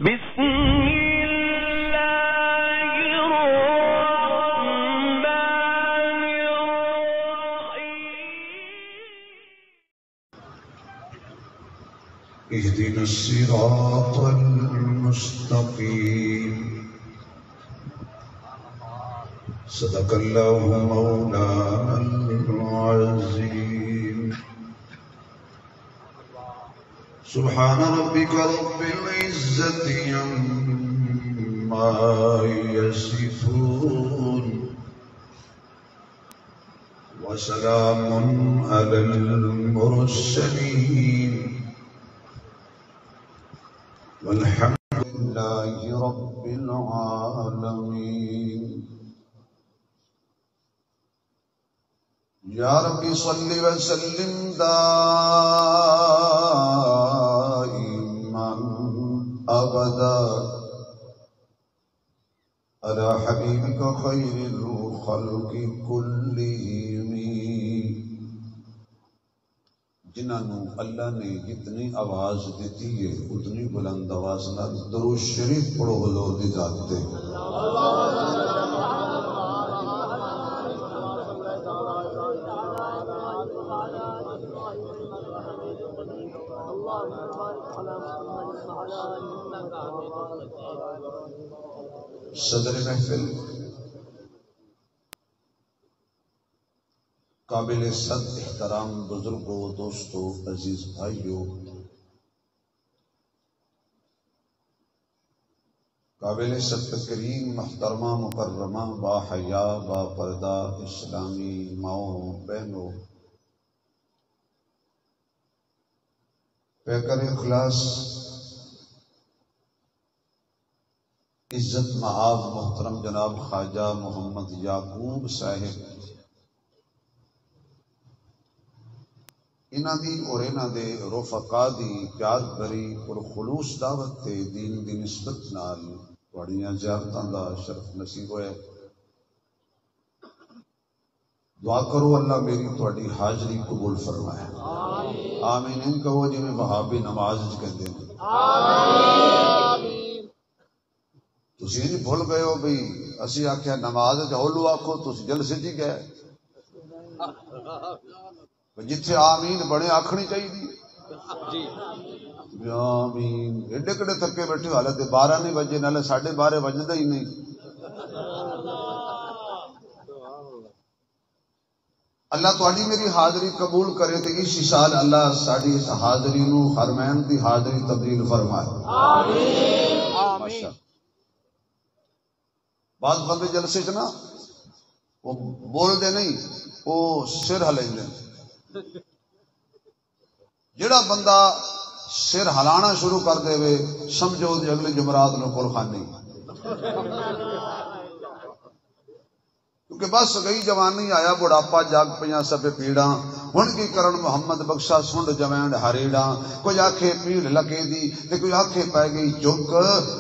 بسم الله الرحمن الرحيم اهدنا الصراط المستقيم صدق الله مولانا العظيم سبحان ربك رب العزة عما يصفون وسلام على المرسلين والحمد لله رب العالمين يا ربي صل وسلم دائما أبدا على حبيبك خير الخلق كلهم جنہوں اللہ نے جتنی آواز دیتی ہے اتنی بلند آواز نہ درود شریف پڑھو حضور دی ذات تے صدر محفل قابل صد احترام بزرگوں دوستوں عزیز بھائیوں قابل صد تکریم محترمہ مکرمہ با حیا با پردہ اسلامی ماؤں بہنوں پیکر اخلاص عزت مآب محترم جناب خواجہ محمد یعقوب صاحب انہاں دی اور انہاں دے رفقا دی پیار بھری اور خلوص دعوت تے دین دی نسبت نال تہاڈیاں زیارتاں دا شرف نصیب ہوئے دعا کرو اللہ میری تہاڈی حاضری قبول فرمائے آمین ان کہو جویں وہابی نماز وچ کہندے نے آمین تسی نہیں بھول گئے ہو بھئی اسی آکھیا نماز وچ ہولو آکھو تسی جلسے جی گئے جتھے آمین بڑے آکھنی چاہیے جی آمین ایڈے کڑے تھکے بیٹھے حالت 12 نہیں بجے نالے 12:30 بجدا ہی نہیں اللہ تہاڈی میری حاضری قبول کرے تے اسی سال اللہ ساڈی اس حاضری نو حرمین دی حاضری تبدیل فرمائے آمین آمین بعض بندے جلسے چ نا وہ بول دے نہیں وہ سر ہلیندے جڑا بندہ سر ہلانا شروع کر دے وے سمجھو دی اگلے جمعرات نو کول خانی کیونکہ بس گئی جوانی آیا بڑھاپا جاگ پیاں سب پیڑاں ہن کی کرن محمد بخشا سنڈ جوینڈ ہریڑاں کوئی آکھے پیڑ لگے دی تے کوئی آکھے پے گئی جھک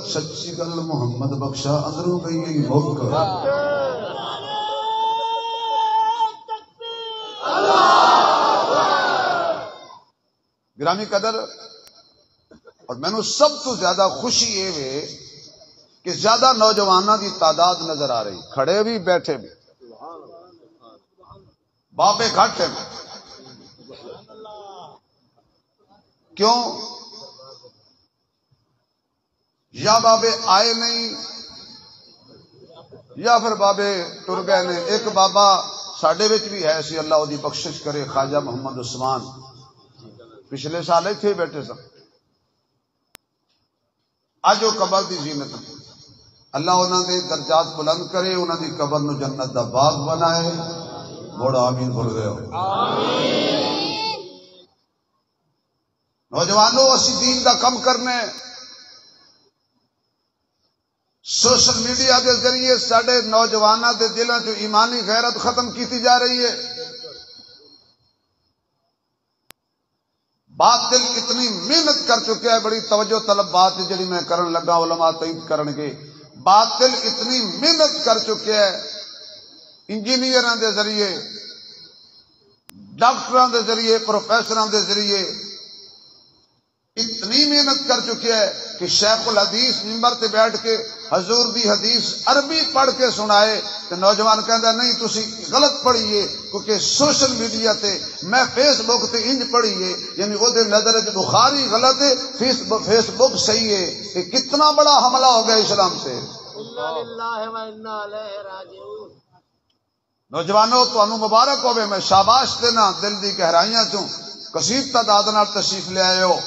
سچی گل محمد بخشا اندروں گئی مک گرامی قدر اور میں نے سب تو زیادہ خوشی یہ ہے کہ زیادہ نوجوانوں کی تعداد نظر آ رہی کھڑے بھی بیٹھے بھی بابے گھٹ ہیں کیوں یا بابے آئے نہیں یا پھر بابے ٹر گئے نے ایک بابا ساڈے وچ بھی ہے سی اللہ دی بخشش کرے خواجہ محمد عثمان پچھلے سال اتنے بیٹھے سن اج وہ قبر دی زینت اللہ انہاں دے درجات بلند کرے انہاں دی قبر نو جنت دا باغ بنائے بڑا آمین بول گئے ہو نوجوانوں اسی دین دا کم کرنے سوشل میڈیا کے ذریعے ساڈے نوجوانوں دے دلاں چ ایمانی غیرت ختم کیتی جا رہی ہے باطل اتنی محنت کر چکے ہے بڑی توجہ طلب بات جڑی میں کرن لگا علماء تائید کرن گے باطل اتنی محنت کر چکے ہے انجینئراں دے ذریعے ڈاکٹراں دے ذریعے پروفیسراں دے ذریعے اتنی محنت کر چکے ہے کہ شیخ الحدیث ممبر تے بیٹھ کے حضور دی حدیث عربی پڑھ کے سنائے تو نوجوان کہندا نہیں تسی غلط پڑھیے کیونکہ سوشل میڈیا تے میں فیس بک تے انج پڑھیے یعنی او دے نظر وچ بخاری غلط ہے فیس بک صحیح ہے. کہ کتنا بڑا حملہ ہو گیا اسلام سے. نوجوانوں تانوں مبارک ہوے میں شاباش دینا دل دی گہرائیاں چوں کثیر تعداد نال تشریف لے آئے ہو.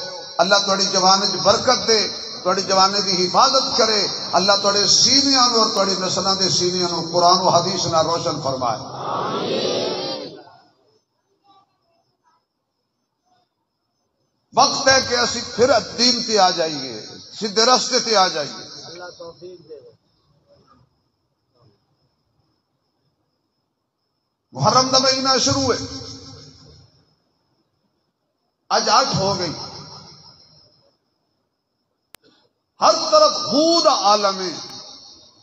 اللہ تہاڈی جوانی وچ برکت دے تہاڈی جوانی دی حفاظت کرے. اللہ تہاڈے سینیاں نوں اور تہاڈی نسلاں دے سینیاں نوں قرآن و حدیث نال روشن فرمائے. وقت ہے کہ اسی پھر دین تے آ جائیے سیدھے راستے تے آ جائیے. اللہ توفیق دے. محرم دا مہینہ شروع ہے اج 8 ہو گئی. ہر طرف خود عالم ہے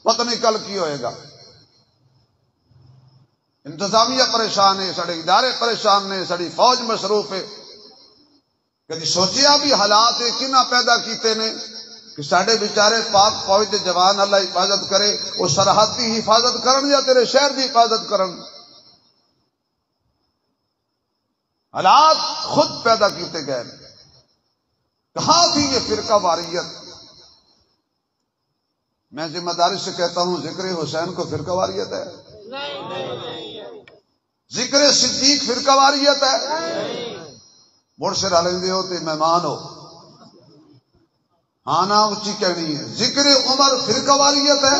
پتہ نہیں کل کی ہوئے گا. انتظامیہ پریشان ہے سارے ادارے پریشان نے ساری فوج مصروف ہے. کدی سوچیا بھی حالات کنا پیدا کیتے نے کہ ساڈے بیچارے پاک فوج دے جوان اللہ حفاظت کرے وہ سرحد کی حفاظت کرن یا تیرے شہر دی حفاظت کرن. حالات خود پیدا کیتے گئے. کہاں تھی یہ فرقہ واریت؟ میں ذمہ داری سے کہتا ہوں ذکر حسین کو فرقہ واریت ہے؟ ذکر صدیق فرقہ واریت ہے؟ مڑ سے رلندے ہو تے مہمان ہو ہاں نا اچھی کہنی ہے. ذکر عمر فرقہ واریت ہے؟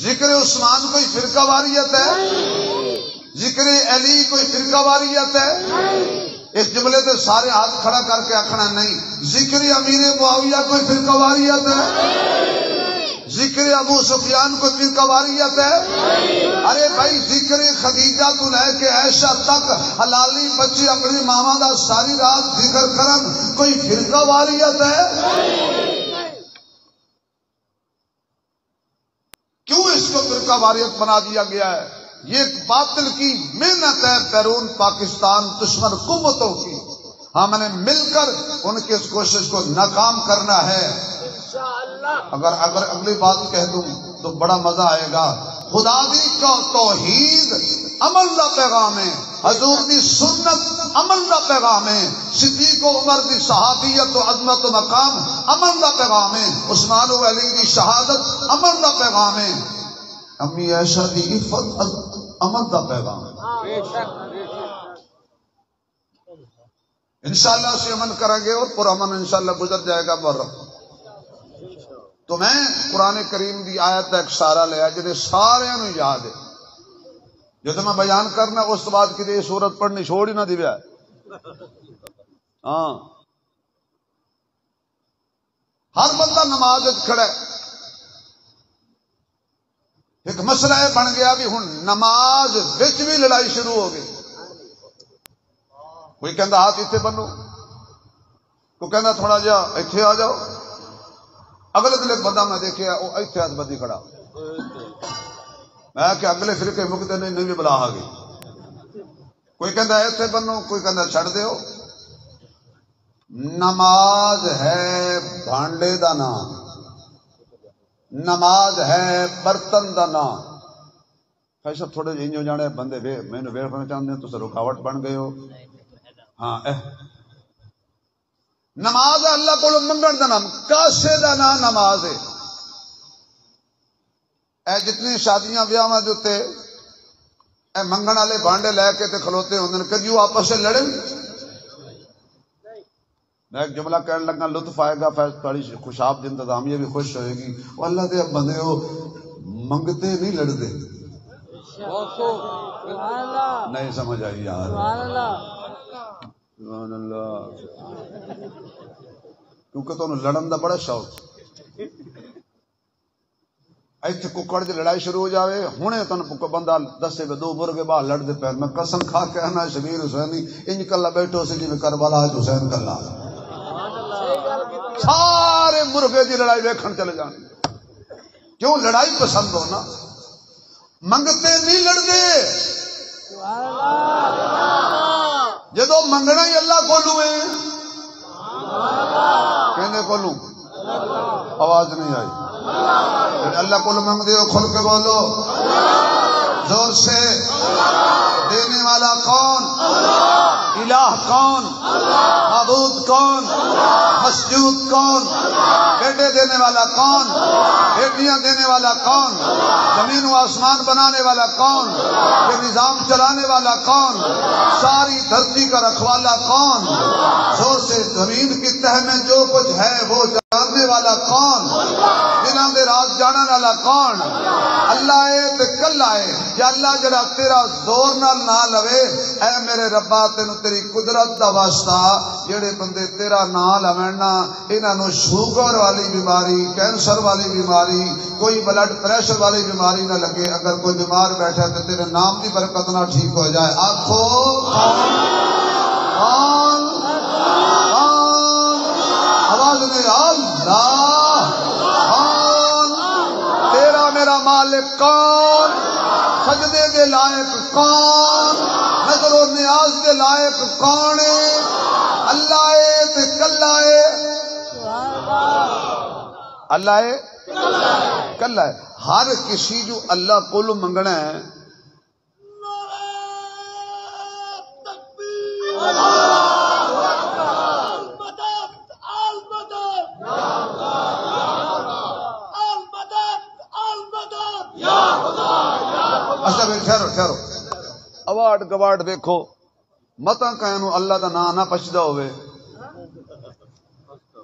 ذکر عثمان کوئی فرقہ واریت ہے؟ ذکر علی کوئی فرقہ واریت ہے؟ اس جملے تے سارے ہاتھ کھڑا کر کے آکھنا نہیں. ذکر امیر معاویہ کوئی فرقہ واریت ہے؟ ذکر ابو سفیان کوئی فرقہ واریت ہے؟ ارے بھائی ذکر خدیجہ تو لے کے عائشہ تک حلالی بچی اپنی ماما دا ساری رات ذکر کرن کوئی فرقہ واریت ہے؟ کیوں اس کو فرقہ واریت بنا دیا گیا ہے؟ یہ ایک باطل کی محنت ہے بیرون پاکستان دشمن قوتوں کی. ہم نے مل کر ان کی اس کوشش کو ناکام کرنا ہے. اگر اگلی بات کہہ دوں تو بڑا مزہ آئے گا. خدا دی کا توحید عمل دا پیغام ہے. حضور دی سنت عمل دا پیغام ہے. صدیق و عمر دی صحابیت و عظمت و مقام عمل دا پیغام ہے. عثمان و علی دی شہادت عمل دا پیغام ہے. امی عائشہ دی عفت عمل دا پیغام ہے. انشاءاللہ اسے عمل کریں گے اور پرامن انشاءاللہ گزر جائے گا محرم. تو میں قرآن کریم دی آیت کا ایک سارا لیا جنہیں سارے نوں یاد ہے. جب میں بیان کرنا اس بعد کسی یہ سورت پڑھنی چھوڑ ہی نہ دیا. ہاں ہر بندہ نماز کھڑا ہے. ایک مسئلہ یہ بن گیا بھی ہوں نماز وچ بھی لڑائی شروع ہو گئی. کوئی کہندا ہاتھ اتنے بنو کوئی کہندا تھوڑا جا اتنے آ جاؤ. اگلے دن ایک بندہ میں دیکھا وہ اتنے ہاتھ بدی کھڑا. میں کہ اگلے فرقے مکتے نہیں بھی بلا آ گئی. کوئی کہندا اتنے بنو کوئی کہندا چھڑ دیو. نماز ہے بھانڈے دا نام نماز ہے برتن دا نام. ایسا تھوڑے جی ہو جانے بندے میں ویکھنا چاہتے ہیں تو رکاوٹ بن گئے ہو. ہاں نماز اللہ کو منگن دا نام کاسے دا نام نماز ہے. اے جتنی شادیاں بیاواں دے اوتے اے منگن والے بانڈے لے کے تے کھلوتے ہوندے کدی وہ آپس میں لڑن. میں ایک جملہ کہنے لگا لطف آئے گا تھوڑی خوشاب دی انتظامیہ بھی خوش ہوئے گی. وہ اللہ دے بندے ہو منگتے نہیں لڑتے. نہیں سمجھ آئی یار. سبحان اللہ. کیونکہ تو لڑن دا بڑا شوق. ایتھے ککڑ دی لڑائی شروع ہو جاوے ہنے تن بندہ دسے دو مرغے باہر لڑتے پے. میں قسم کھا کے کہنا شبیر حسینی انج کلا بیٹھو سی جی کربلا حسین کلا. سارے مرغے دی لڑائی ویکھن چلے جان. کیوں لڑائی پسند ہونا منگتے نہیں لڑتے. جدو منگنا ہی اللہ کو لوے کہ کہنے کو لوں آواز نہیں آئی اللہ کو منگ دے کھل کے بولو زور سے دینے والا کون الہ کون معبود کون مسجود کون بیٹے دینے والا کون بیٹیاں دینے والا کون زمین و آسمان بنانے والا کون یہ نظام چلانے والا کون ساری دھرتی کا رکھوالا کون زور سے زمین کی تہ میں جو کچھ ہے وہ جاننے والا کون جنہاں دے راز جاننے والا کون اللہ ہے تے کل آئے یا اللہ جڑا تیرا زور نال نہ لوے اے میرے ربا تینوں تیری قدرت دا واسطہ جڑے بندے تیرا نام لونا انہاں نوں شوگر والی بیماری کینسر والی بیماری کوئی بلڈ پریشر والی بیماری نہ لگے اگر کوئی بیمار بیٹھا تو تیرے نام دی برکت نہ ٹھیک ہو جائے آنکھو آواز میں اللہ تیرا میرا مالک کون سجدے دے لائق کون نظر و نیاز دے لائق کون اللہ ہے تے کلا ہے اللہ ہے کلا ہے ہر کسی جو اللہ کو منگنا ہے ٹھہرو اوارڈ گوارڈ دیکھو متا کہنو اللہ دا نام نہ پچھدا ہوئے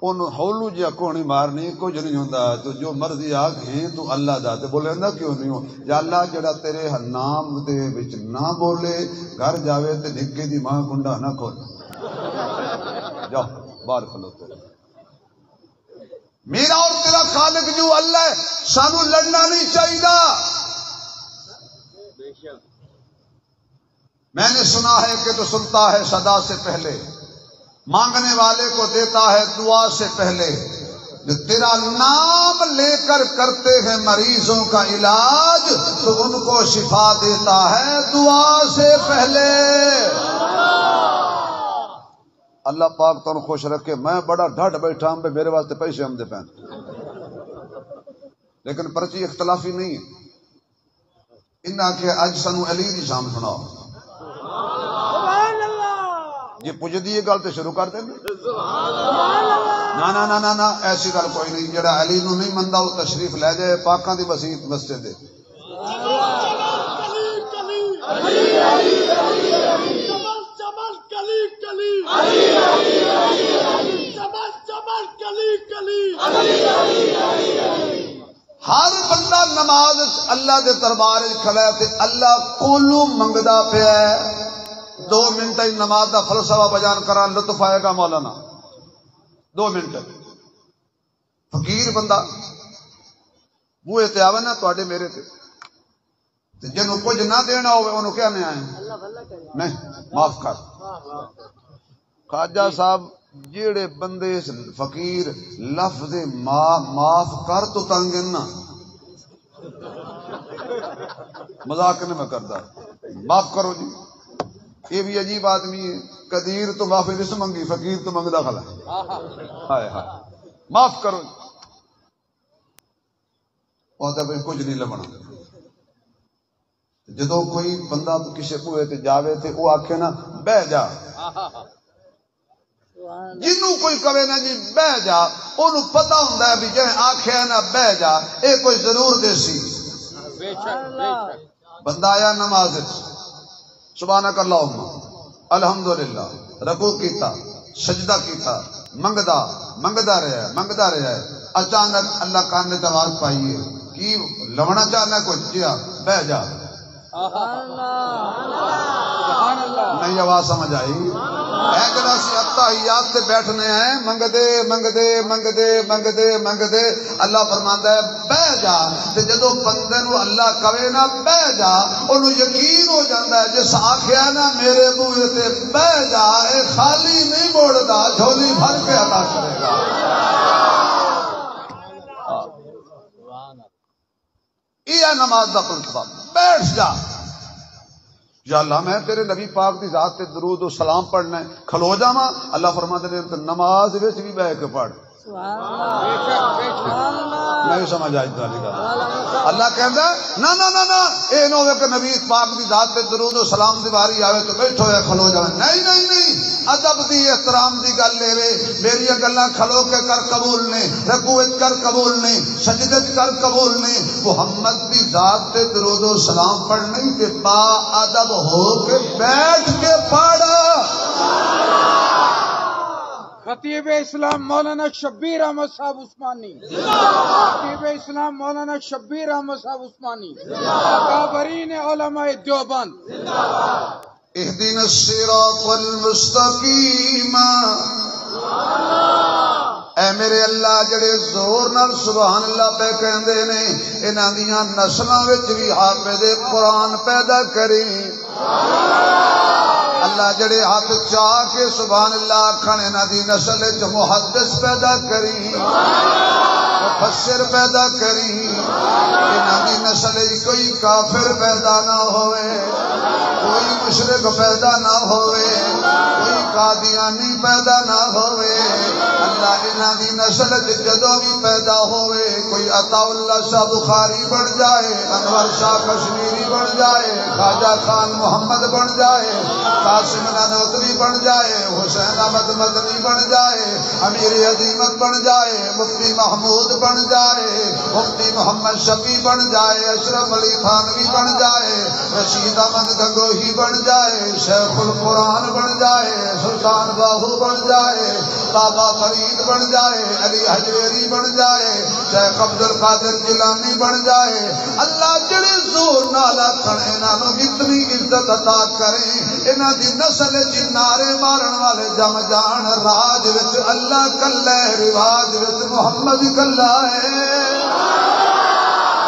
انہوں ہولو جیا کونی مارنی کچھ نہیں ہوندا تو جو مرضی آکھیں تو اللہ دا تے بولے نہ کیوں نہیں ہو یا اللہ جڑا تیرے نام دے وچ نہ بولے گھر جاوے تے نکے دی ماں کنڈا نہ کھول جاؤ باہر کھلوتے میرا اور تیرا خالق جو اللہ ہے سانو لڑنا نہیں چاہیے میں نے سنا ہے کہ تو سنتا ہے صدا سے پہلے مانگنے والے کو دیتا ہے دعا سے پہلے جو تیرا نام لے کر کرتے ہیں مریضوں کا علاج تو ان کو شفا دیتا ہے دعا سے پہلے اللہ پاک تو خوش رکھے میں بڑا ڈھٹ بیٹھا ہوں میرے واسطے پیسے ہم دے پہن لیکن پرچی اختلافی نہیں ہے انہاں کہ اج سانو علی دی شان سناؤ یہ پجدی یہ گل تو شروع کر دیں نہ ایسی گل کوئی نہیں جڑا علی نو نہیں مندا وہ تشریف لے جائے پاکاں دی مسجد مسجد دے ہر بندہ نماز اللہ دے دربار کھڑا ہے تے اللہ کولو منگدا پیا ہے 2 منٹ نماز دا فلسفہ بیان کرا لطف آئے گا مولانا 2 منٹ فقیر بندہ بوئے تے آوے نا تواڈے میرے تے جنوں کچھ نہ دینا ہوئے انہوں کیا نہیں آئے نہیں معاف کر خواجہ صاحب جیڑے بندے فقیر لفظ معاف کر تو تنگن نا مذاق نہیں میں کرتا معاف کرو جی یہ بھی عجیب آدمی ہے قدیر تو معافی نہیں منگی فقیر تو منگدا کھلا ہائے ہائے معاف کرو اور کچھ نہیں لبنا جدو کوئی بندہ کسی بوئے تے جاوے تے وہ آکھے نا بہ جا جنوں کوئی کہے نا جی بہ جا انہوں پتہ ہوندا ہے بھی جے آکھے نا بہ جا اے کوئی ضرور دے سی بندہ آیا نماز سبحانک اللہم الحمدللہ رکوع کیتا سجدہ کیتا منگدا رہا ہے اچانک اللہ کان نے آواز پائی ہے کی لونا چاہنا کچھ جیا بہ جا نہیں آواز سمجھ آئی ایک سی اتحیات سے بیٹھنے ہیں منگدے اللہ فرماندا ہے بہ جا تے جدوں بندے نو اللہ کہے نا بہ جا اونوں یقین ہو جاندا ہے جس آکھیا نا میرے بوئے تے بہ جا اے خالی نہیں موڑدا جھولی بھر کے عطا کرے گا یہ نماز دا فلسفہ بیٹھ جا یا اللہ میں تیرے نبی پاک دی ذات تے درود و سلام پڑھنا ہے کھلو جاواں اللہ فرماتے ہیں نماز وچ بھی بیٹھ کے پڑھ نہیں سمجھ آئی تاری گل اللہ کہندا نا نا نا نا اے نہ ہوے کہ نبی پاک دی ذات تے درود و سلام دی واری آوے تو بیٹھو یا کھلو جاوے نہیں نہیں نہیں ادب دی احترام دی گل لے میری گلاں کھلو کے کر قبول نے رکوع کر قبول نے سجدے کر قبول نے محمد دی ذات تے درود و سلام پڑھنے تے با ادب ہو کے بیٹھ کے پڑھ خطیب اسلام مولانا شبیر احمد صاحب عثمانی خطیب اسلام مولانا شبیر احمد صاحب عثمانی اکابرین علماء دیوبند اهدنا الصراط المستقیم اے میرے اللہ جڑے زور نال سبحان اللہ پہ کہندے نے انہاں دیاں نسلاں وچ بھی حافظ قرآن پیدا کریں اللہ جڑے ہاتھ چاہ کے سبحان اللہ آکھن انہاں دی نسل وچ محدث پیدا کریں مفسر پیدا کریں انہاں دی نسل وچ کوئی کافر پیدا نہ ہوئے کوئی مشرک پیدا نہ ہوئے کوئی قادیانی پیدا نہ ہوئے اللہ انہاں دی نسل وچ جدوں بھی پیدا ہوئے کوئی عطا اللہ شاہ بخاری بن جائے انور شاہ کشمیری بن جائے خواجہ خان محمد بن جائے قاسم نانوتوی بن جائے حسین احمد مدنی بن جائے امیر عظیمت بن جائے مفتی محمود بن جائے مفتی محمد شفیع بن جائے اشرف علی تھانوی بن جائے رشید احمد گنگوہی بن جائے شیخ القرآن بن جائے سلطان باہو بن جائے بابا فرید بن جائے علی حجویری بن جائے شیخ عبد القادر جیلانی بن جائے اللہ جڑے زور نال آکھن انہاں نوں اتنی عزت عطا کریں انہاں دی نسل نعرے مارن والے جم جان راج وچ اللہ کلا ہے رواج وچ محمد کلا ہے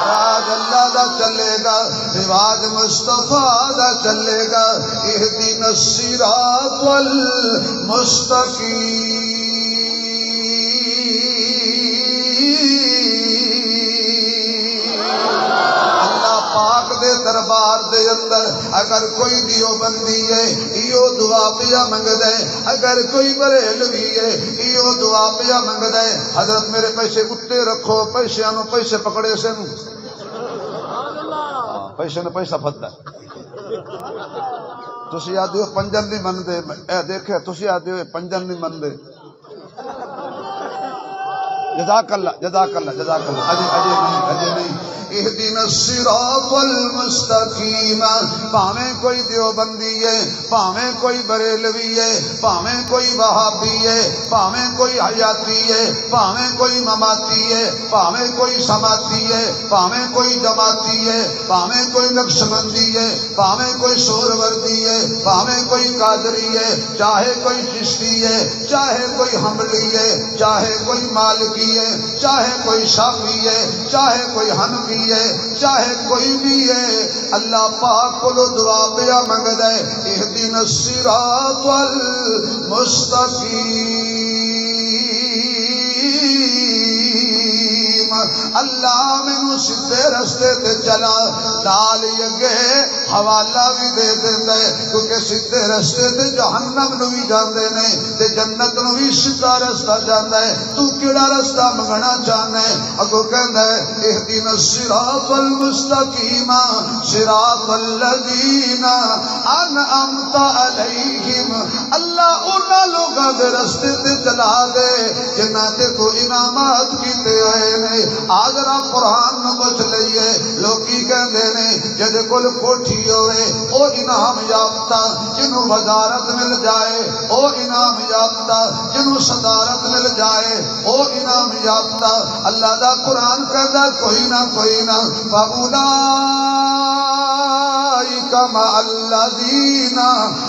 راج اللہ دا چلے گا رواج مصطفیٰ دا چلے گا اہدنا الصراط المستقیم پاک دے دربار دے اندر اگر کوئی دیو بندی ہے ایو دعا پیا منگدا ہے اگر کوئی بریلوی ہے ایو دعا پیا منگدا ہے حضرت میرے پیسے کتے رکھو پیسیاں نو پیسے پکڑے سے نو پیسے نو پیسہ پھدا تسی آدھے ہو پنجن نہیں مندے اے دیکھے تسی آدھے ہو پنجن نہیں مندے جزاک اللہ جزاک اللہ جزاک اللہ اجے نہیں اہدنا الصراط المستقیم پاویں کوئی دیوبندی ہے پاویں کوئی بریلوی ہے پاویں کوئی وہابی ہے پاویں کوئی حیاتی ہے پاویں کوئی مماتی ہے پاویں کوئی سماتی ہے پاویں کوئی جماعتی ہے پاویں کوئی نقشبندی ہے پاویں کوئی سہروردی ہے پاویں کوئی قادری ہے چاہے کوئی چشتی ہے چاہے کوئی حنبلی ہے چاہے کوئی مالکی ہے چاہے کوئی شافعی ہے چاہے کوئی حنفی ہے چاہے کوئی بھی ہے اللہ پاک کو دعا پیا منگدا ہے اہدنا الصراط المستقیم اللہ مینوں سیدھے رستے تے چلا نال اگے حوالہ بھی دے دیندا ہے کیونکہ سیدھے رستے تے جہنم نو بھی جاندے نے تے جنت نو بھی سیدھا رستہ جاندا ہے تو کیڑا رستہ منگنا چاہنا ہے اگوں کہندا ہے اہدنا الصراط المستقیم صراط الذین انعمت علیہم اللہ انہاں لوگاں دے رستے تے چلا دے جنہاں تے تو انعامات کیتے ہوئے نے آدرا قرآن نو بچ لئیے لوکی کہندے نے جد کل کوٹھی ہوئے او انعام یافتہ جنہوں وزارت مل جائے او انعام یافتہ جنہوں صدارت مل جائے او انعام یافتہ اللہ دا قرآن کہندا کوئی نہ فَأُولَٰئِكَ مَعَ الَّذِينَ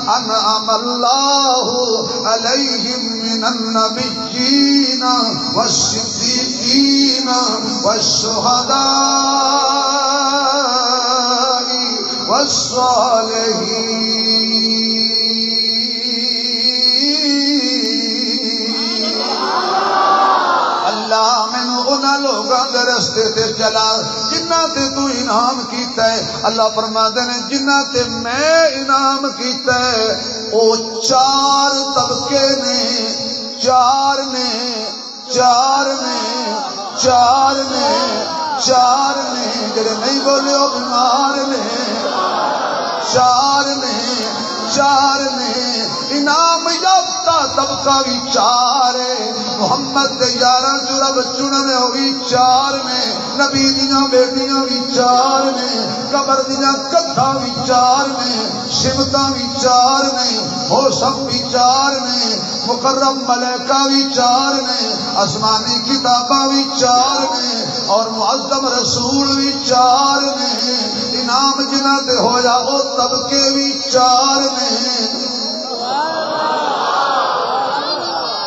أَنْعَمَ اللَّهُ عَلَيْهِمْ مِنَ النَّبِيِّينَ وَالصِّدِّيقِينَ وَالشُّهَدَاءِ وَالصَّالِحِينَ اللہ مینوں انہاں لوگاں دے رستے تے چلا جنہاں تے تو انعام کیتا ہے اللہ فرماندے نے جنہاں تے میں انعام کیتا ہے او چار طبقے نے چار نے جڑے نہیں بولے وہ بیمار نے چار نے انعام یافتہ طبقہ بھی چار ہے محمد دے یاراں جو رب چننے وہ بھی چار نے نبی دیاں بیٹیاں بھی چار نے قبر دیاں کدھاں بھی چار نے سمتاں بھی چار نے ہوشم بھی چار نے مقرب ملائکہ بھی چار نے آسمانی کتاباں بھی چار نے اور معظم رسول بھی چار نے انعام جنہ تے ہویا او طبقے بھی چار نے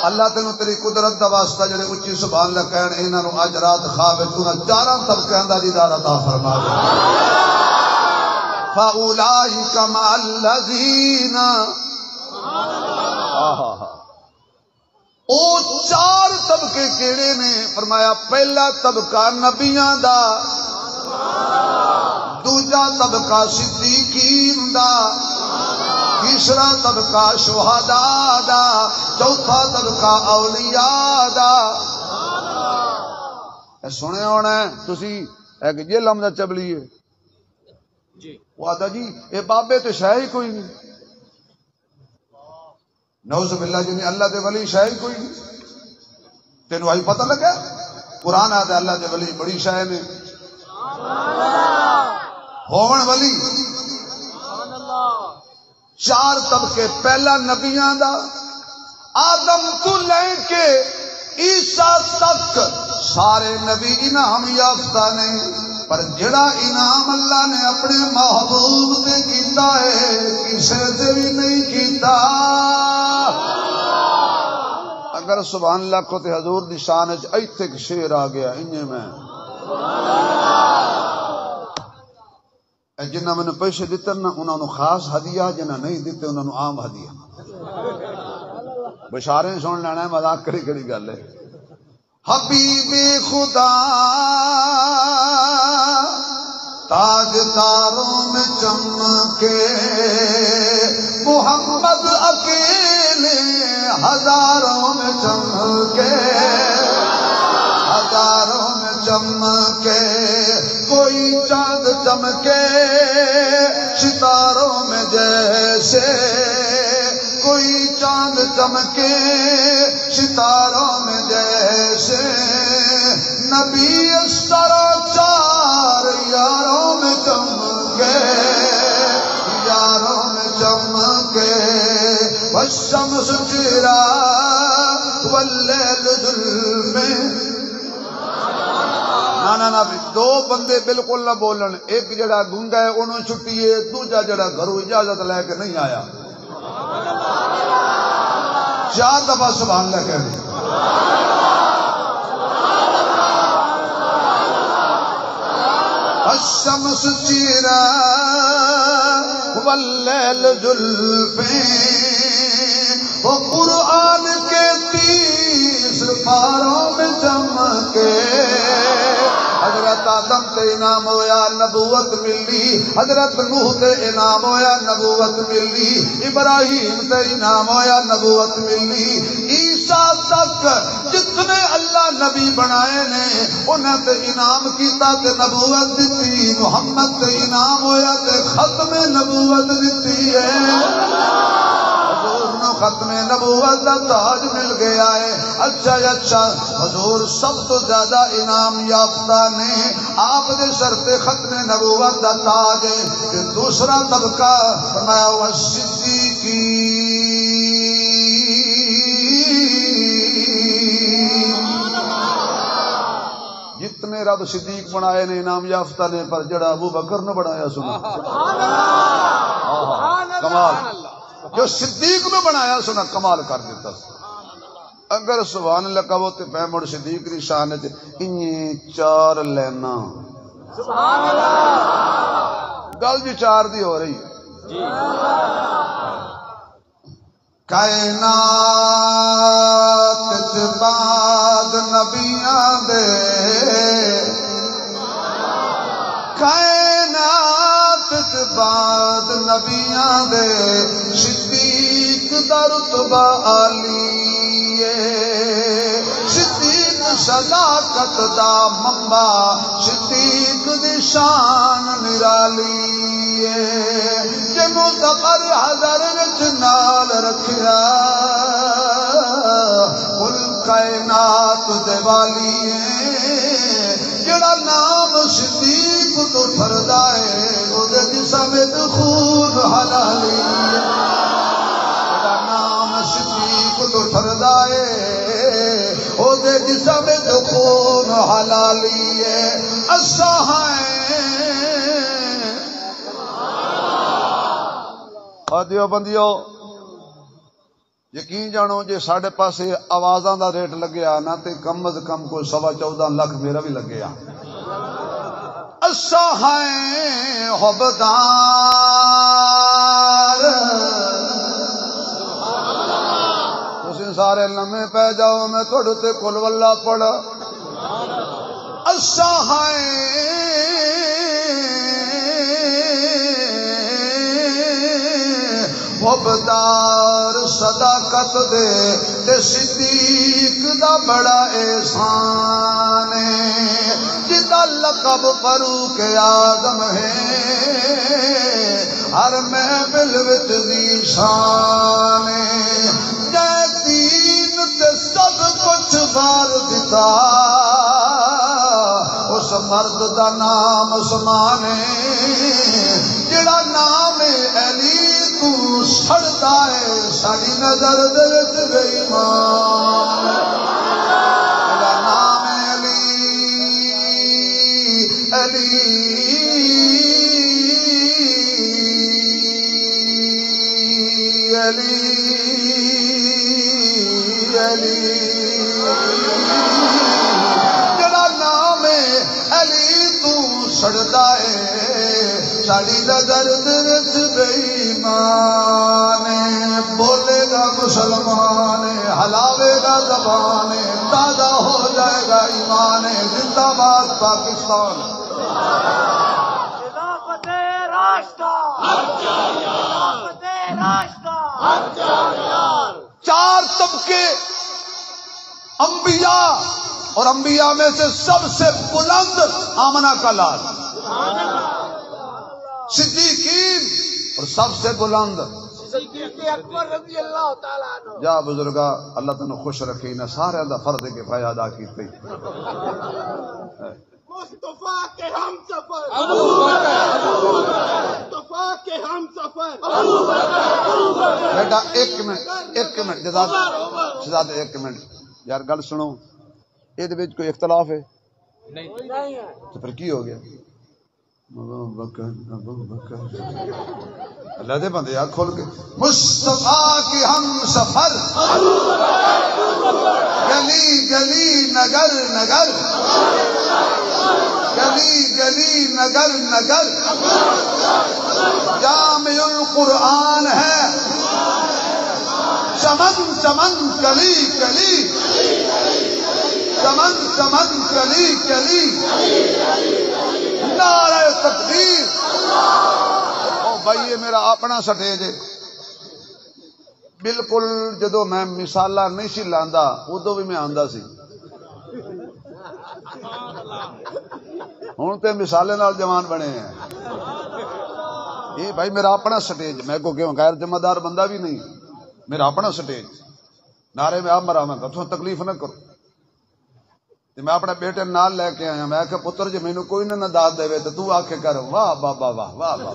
اللہ تینوں تیری قدرت دا واسطہ جڑے اچھی سبحان اللہ کہن انہاں نوں اج رات خواب وچ انہاں چاراں طبقیاں دا دیدار عطا فرما دے فاولئک مع الذین او چار طبقے کیڑے نے فرمایا پہلا طبقہ نبیاں دا دوجا طبقہ صدیقین دا تیسرا طبقہ شہداء دا چوتھا طبقہ اولیاء دا سنے ہونا ہے تسی ایک یہ لمحہ چبلی ہے وہ آتا جی اے بابے تو شاہ ہی کوئی نہیں نعوذ باللہ جنہی اللہ دے ولی شاہ ہی کوئی نہیں تینوں آئی پتہ لگا قرآن آتا ہے اللہ دے ولی بڑی شاہ نے ہون ولی چار طبقے پہلا نبیاں دا آدم تو لے کے عیسیٰ تک سارے نبی انعام یافتہ نے پر جڑا انعام اللہ نے اپنے محبوب تے کیتا ہے کسے تے بھی نہیں کیتا اگر سبحان اللہ کو تے حضور دی شان وچ ایتھے ایک شعر آ گیا انہیں میں جنہ میں نے پیسے دیتے نا انہوں نے خاص ہدیہ جنہ نہیں دیتے انہوں نے عام ہدیہ بشاریں سن لینا ہے مذاق کری کری گل ہے حبیب خدا تاج تاروں میں چمکے محمد اکیلے ہزاروں میں چمکے ہزاروں میں چمکے کوئی چاند چمکے ستاروں میں جیسے کوئی چاند چمکے ستاروں میں جیسے نبی اس طرح چار یاروں میں چمکے یاروں میں چمکے والشمس چرا واللیل ظلمے نا دو بندے بالکل نہ بولن ایک جڑا گونگا ہے انہوں چھٹی ہے دوجا جڑا گھروں اجازت لے کے نہیں آیا چار دفعہ سبحان اللہ کہہ رہے الشمس چیرا واللیل زلفیں وہ قرآن کے 30 پاروں میں چمکے حضرت آدم تے انعام ہویا نبوت ملی حضرت نوح تے انعام ہویا نبوت ملی ابراہیم تے انعام ہویا نبوت ملی عیسیٰ تک جتنے اللہ نبی بنائے نے انہیں تے انعام کیتا تے نبوت دیتی محمد تے انعام ہویا تے ختم نبوت دیتی ہے ختم نبوت کا تاج مل گیا ہے اچھا حضور سب تو زیادہ انعام یافتہ نے آپ دے سر تے ختم نبوت کا تاج ہے دوسرا طبقہ فرمایا ہوا صدیقین جتنے رب صدیق بنائے نے انعام یافتہ نے پر جڑا ابو بکر نے بنایا سنا کمال جو صدیق نے بنایا سنا کمال کر دیتا اگر سبحان اللہ کہو تے میں مڑ صدیق دی شان وچ انہی چار لینا سبحان اللہ گل جی چار دی ہو رہی جی کائنات وچ بعد نبیاں دے کائنات وچ بعد نبیاں دے صدیق دا رتبہ عالی ہے صدیق صداقت دا منبع صدیق دی شان نرالی ہے کہ مظفر حضر وچ نال رکھیا کل کائنات دے والی ہے جڑا نام صدیق تو ٹھردا ہے او دے جسم وچ خون حلالی ہے جڑا نام صدیق تو ٹھردا ہے او دے جسم وچ خون حلالی ہے اساں ہیں دیو بندیو یقین جانو جے ساڈے پاسے آوازاں دا ریٹ لگیا نا تے کم از کم کوئی 14.25 لاکھ میرا بھی لگیا اساں ہیں حبدار تسی سارے لمحے پہ جاؤ میں تھوڑے تے قل واللہ پڑھا اساں ہیں حبدار صداقت دے صدیق دا بڑا احسان ہے جدا لقب فاروق اعظم ہے ہر محفل وچ ذیشان ہے جے دین تے سب کچھ بار دتا اس مرد دا نام عثمان ہے جڑا نام علی سڑتا ہے ساری نظر دے وچ بے ایمان میرا نام علی علی علی علی جڑا نام علی تو سڑتا ہے ساری نظر دے وچ بے ایمان بولے گا مسلمان ہلاوے گا زبان تازہ ہو جائے گا ایمان زندہ باد پاکستان خلافت راشدہ خلافت راشدہ 4 طبقے انبیاء اور انبیاء میں سے سب سے بلند آمنہ کا لال صدیقین اور سب سے بلند صدیق اکبر رضی اللہ تعالیٰ عنہ جا بزرگا اللہ تنو خوش رکھی نہ سارے دا فرض کے پایا ادا کیتے مصطفیٰ کے ہم سفر مصطفیٰ کے ہم سفر بیٹا ایک منٹ شہزاد ایک منٹ یار گل سنو یہ کوئی اختلاف ہے نہیں ہے تو پھر کی ہو گیا اللہ دے بندے آ کھول کے مصطفیٰ کی ہم سفر گلی گلی نگر نگر گلی گلی نگر نگر جامع القرآن ہے چمن چمن کلی کلی چمن چمن کلی کلی نعرہ تکبیر او بھائی یہ میرا اپنا سٹیج ہے بالکل جدو میں مثالہ نہیں سی لاندا ادو بھی میں آندا سی ہوں تے مثالے نال جوان بنے ہیں یہ بھائی میرا اپنا سٹیج میں کو کیوں غیر ذمہ دار بندہ بھی نہیں میرا اپنا سٹیج نعرے میں آپ مرا میں تو تکلیف نہ کرو میں اپنے بیٹے نال لے کے آیا میں کہ پتر جی مینوں کوئی نہ داد دے تو آکھے کر واہ بابا واہ واہ واہ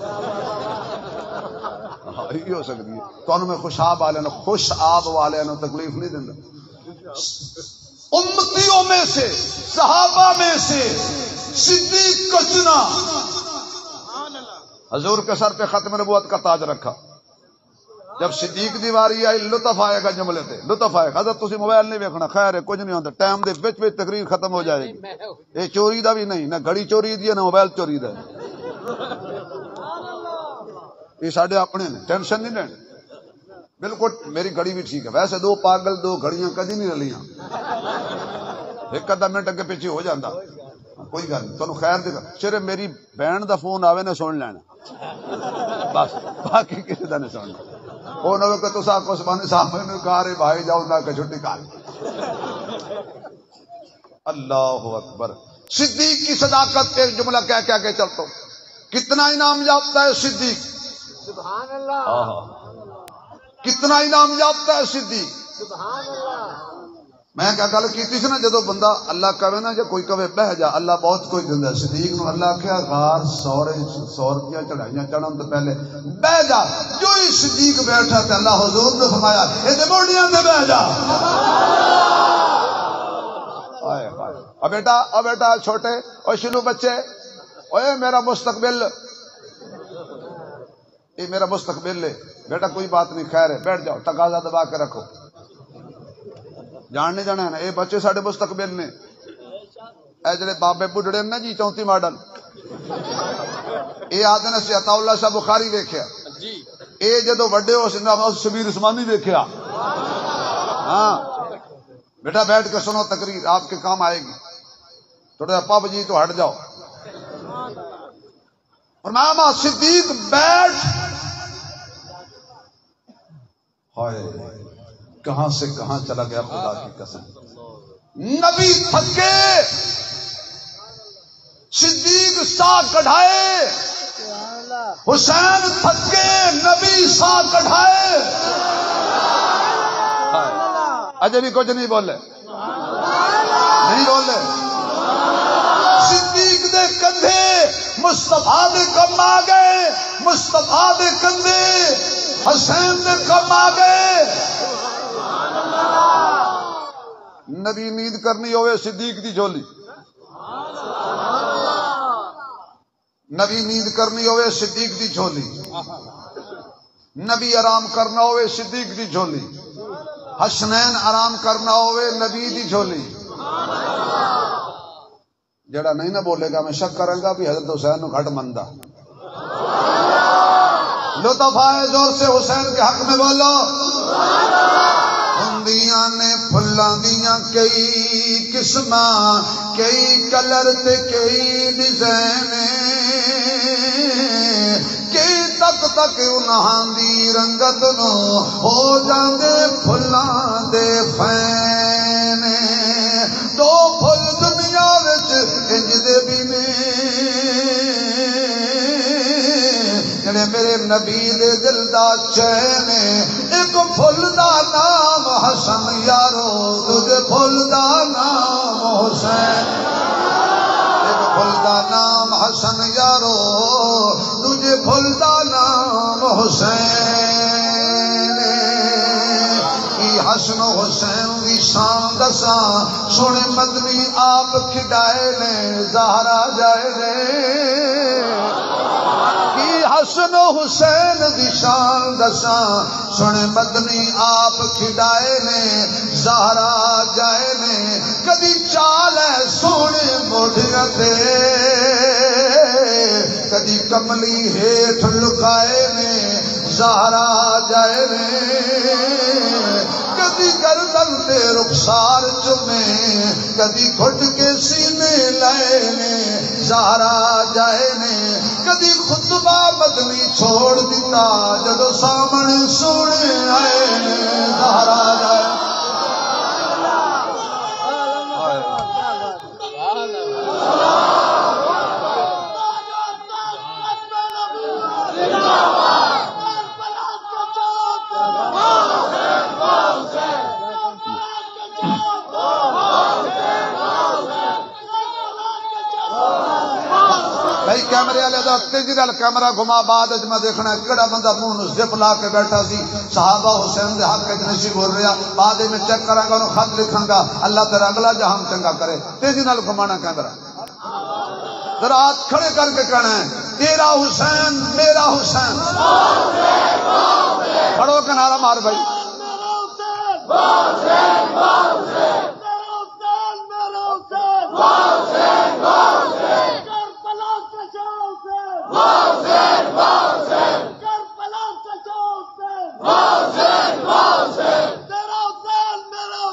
یہ ہو سکتی ہے تو میں خوش آب والے نو تکلیف نہیں دیندا امتیوں میں سے صحابہ میں سے صدیق کا چنا حضور کے سر پہ ختم نبوت کا تاج رکھا جب صدیق دی واری آئی لطف آئے گا جملے تے لطف آئے گا حضرت تسی موبائل نہیں ویکھنا خیر ہے کچھ نہیں ہوندا ٹائم دے وچ وچ تقریر ختم ہو جائے گی یہ چوری دا بھی نہیں نہ گھڑی چوری دی ہے نہ موبائل چوری دا یہ ساڈے اپنے نے ٹینشن نہیں لینا بالکل میری گھڑی بھی ٹھیک ہے ویسے دو پاگل دو گھڑیاں کدی نہیں رلیاں ایک آدھا منٹ اگے پیچھے ہو جاندا کوئی گل نہیں تانوں خیر دے صرف میری بہن دا فون آوے نہ سن لینا بس باقی کسی دا نہیں سننا وہ نہ کہ تسا عثمانی صاحب نے کہا رے بھائی جاؤ نہ کہ چھٹی کال اللہ اکبر. صدیق کی صداقت ایک جملہ کہہ کے چلتا ہوں. کتنا انعام یافتہ ہے صدیق. سبحان اللہ. کتنا انعام یافتہ ہے صدیق. سبحان اللہ. میں کیا گل کی سی نا، جدو بندہ اللہ کہے نا جی کوئی کہے بہ جا، اللہ بہت کوئی دیندا. صدیق نو اللہ کہا غار 100 روپیہ چڑھائیاں چڑھن تو پہلے بہ جا. جو ہی صدیق بیٹھا تے اللہ حضور نے فرمایا اے موڑیاں تے بہ جا. او بیٹا چھوٹے او شنو بچے، اوے میرا مستقبل، یہ میرا مستقبل ہے بیٹا، کوئی بات نہیں، خیر ہے، بیٹھ جاؤ، تقاضا دبا کے رکھو. جان نہیں جانا ہے نا، یہ بچے ساڈے مستقبل نے. اے جڑے بابے بڈھڑے نا جی 34 ماڈل، یہ آدھے نے عطا اللہ شاہ بخاری ویکھیا، یہ جدو وڈے ہو شبیر عثمانی ویکھیا. ہاں بیٹا بیٹھ کے سنو تقریر، آپ کے کام آئے گی. تھوڑا پب جی تو ہٹ جاؤ. اور ماما صدیق بیٹھ، ہائے کہاں سے کہاں چلا گیا خدا کی قسم. نبی تھکے، صدیق سا کڑھائے. حسین تھکے، نبی سا کڑھائے. اجے بھی کچھ نہیں بولے، نہیں بولے. صدیق دے کندھے مصطفیٰ دے کم آ گئے، مصطفیٰ دے کندھے حسین دے کم آ گئے. نبی نیند کرنی ہوئے صدیق دی جھولی، نبی نیند کرنی ہوئے صدیق دی جھولی، نبی آرام کرنا ہوئے صدیق دی جھولی، حسنین آرام کرنا ہوئے نبی دی جھولی. جڑا نہیں نہ بولے گا میں شک کروں گا بھی حضرت حسین نو گھٹ مندا. لطف آئے زور سے حسین کے حق میں بولو. ہندیاں نے پھلاں دیاں کئی قسماں، کئی کلر تے کئی ڈیزائن، کئی تک تک انہاں دی رنگت نو ہو جاندے پھلاں دے فین. دو پھل دنیا وچ انج دے بھی نے جڑے میرے نبی دے دل دا چین. ایک پھل دا نام حسن یارو، دوجے پھل دا نام حسین. ایک پھل دا نام حسن یارو، دوجے پھل دا نام حسین. کی حسن و حسین دی شان دساں، سونے مدنی آپ کھڈائے نے زہرا جائے نے. حسن و حسین دی شان دساں، سنے مدنی آپ کھڈائے نے زہرا جائے نے. کدی چال ہے سونے موڈیاں تے، کدی کملی ہیٹھ لکائے نے زہرا جائے نے. کدی گردن تے رخسار چومے، کدی گھٹ کے سینے لائے نے زہرا جائے نے. کدی خطبہ مدنی چھوڑ دیتا، جدو سامنے سونے آئے نے زہرا جائے. کیمرے والے دا تیزی نال کیمرہ گھما، بعد میں دیکھنا کہڑا بندہ منہ زپ لا کے بیٹھا سی صحابہ حسین دے حق وچ نہیں بول رہا. بعد میں چیک کراں گا، انہوں خط لکھاں گا. اللہ تیرا اگلا جہان چنگا کرے. تیزی نال گھمانا کیمرہ، ذرا ہاتھ کھڑے کر کے کہنا ہے تیرا حسین میرا حسین. کھڑو کے نعرہ مار بھائی.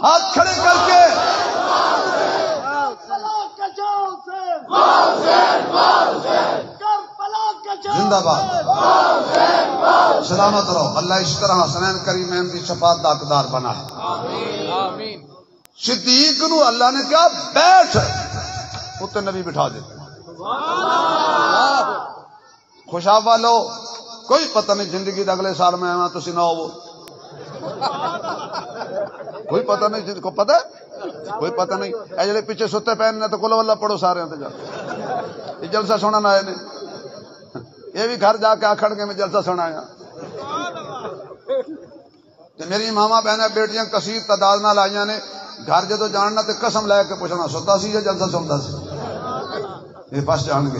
ہاتھ کھڑے کر کے زندہ باد، سلامت رہو. اللہ اس طرح حسنین کریمین کی شفاعت دا حقدار بنا ہے. صدیق نو اللہ نے کہا بیٹھ، اتنے نبی بٹھا دیتے. خوشاب والو کوئی پتہ نہیں زندگی دا اگلے سال میں آواں تسی نہ ہوو، کوئی پتہ نہیں. کو پتہ ہے کوئی پتہ نہیں. اے جڑے پیچھے ستے پین نے تو کل واللہ پڑھو سارے تے جا یہ جلسہ سنن آئے نے، یہ بھی گھر جا کے آکھن گے میں جلسہ سنایا. تے میری ماما بہنیں بیٹیاں کثیر تعداد نال آئیاں نے. گھر جدو جاننا تے قسم لے کے پوچھنا ستا سی یا جلسہ سنتا سی. یہ بس جان گے.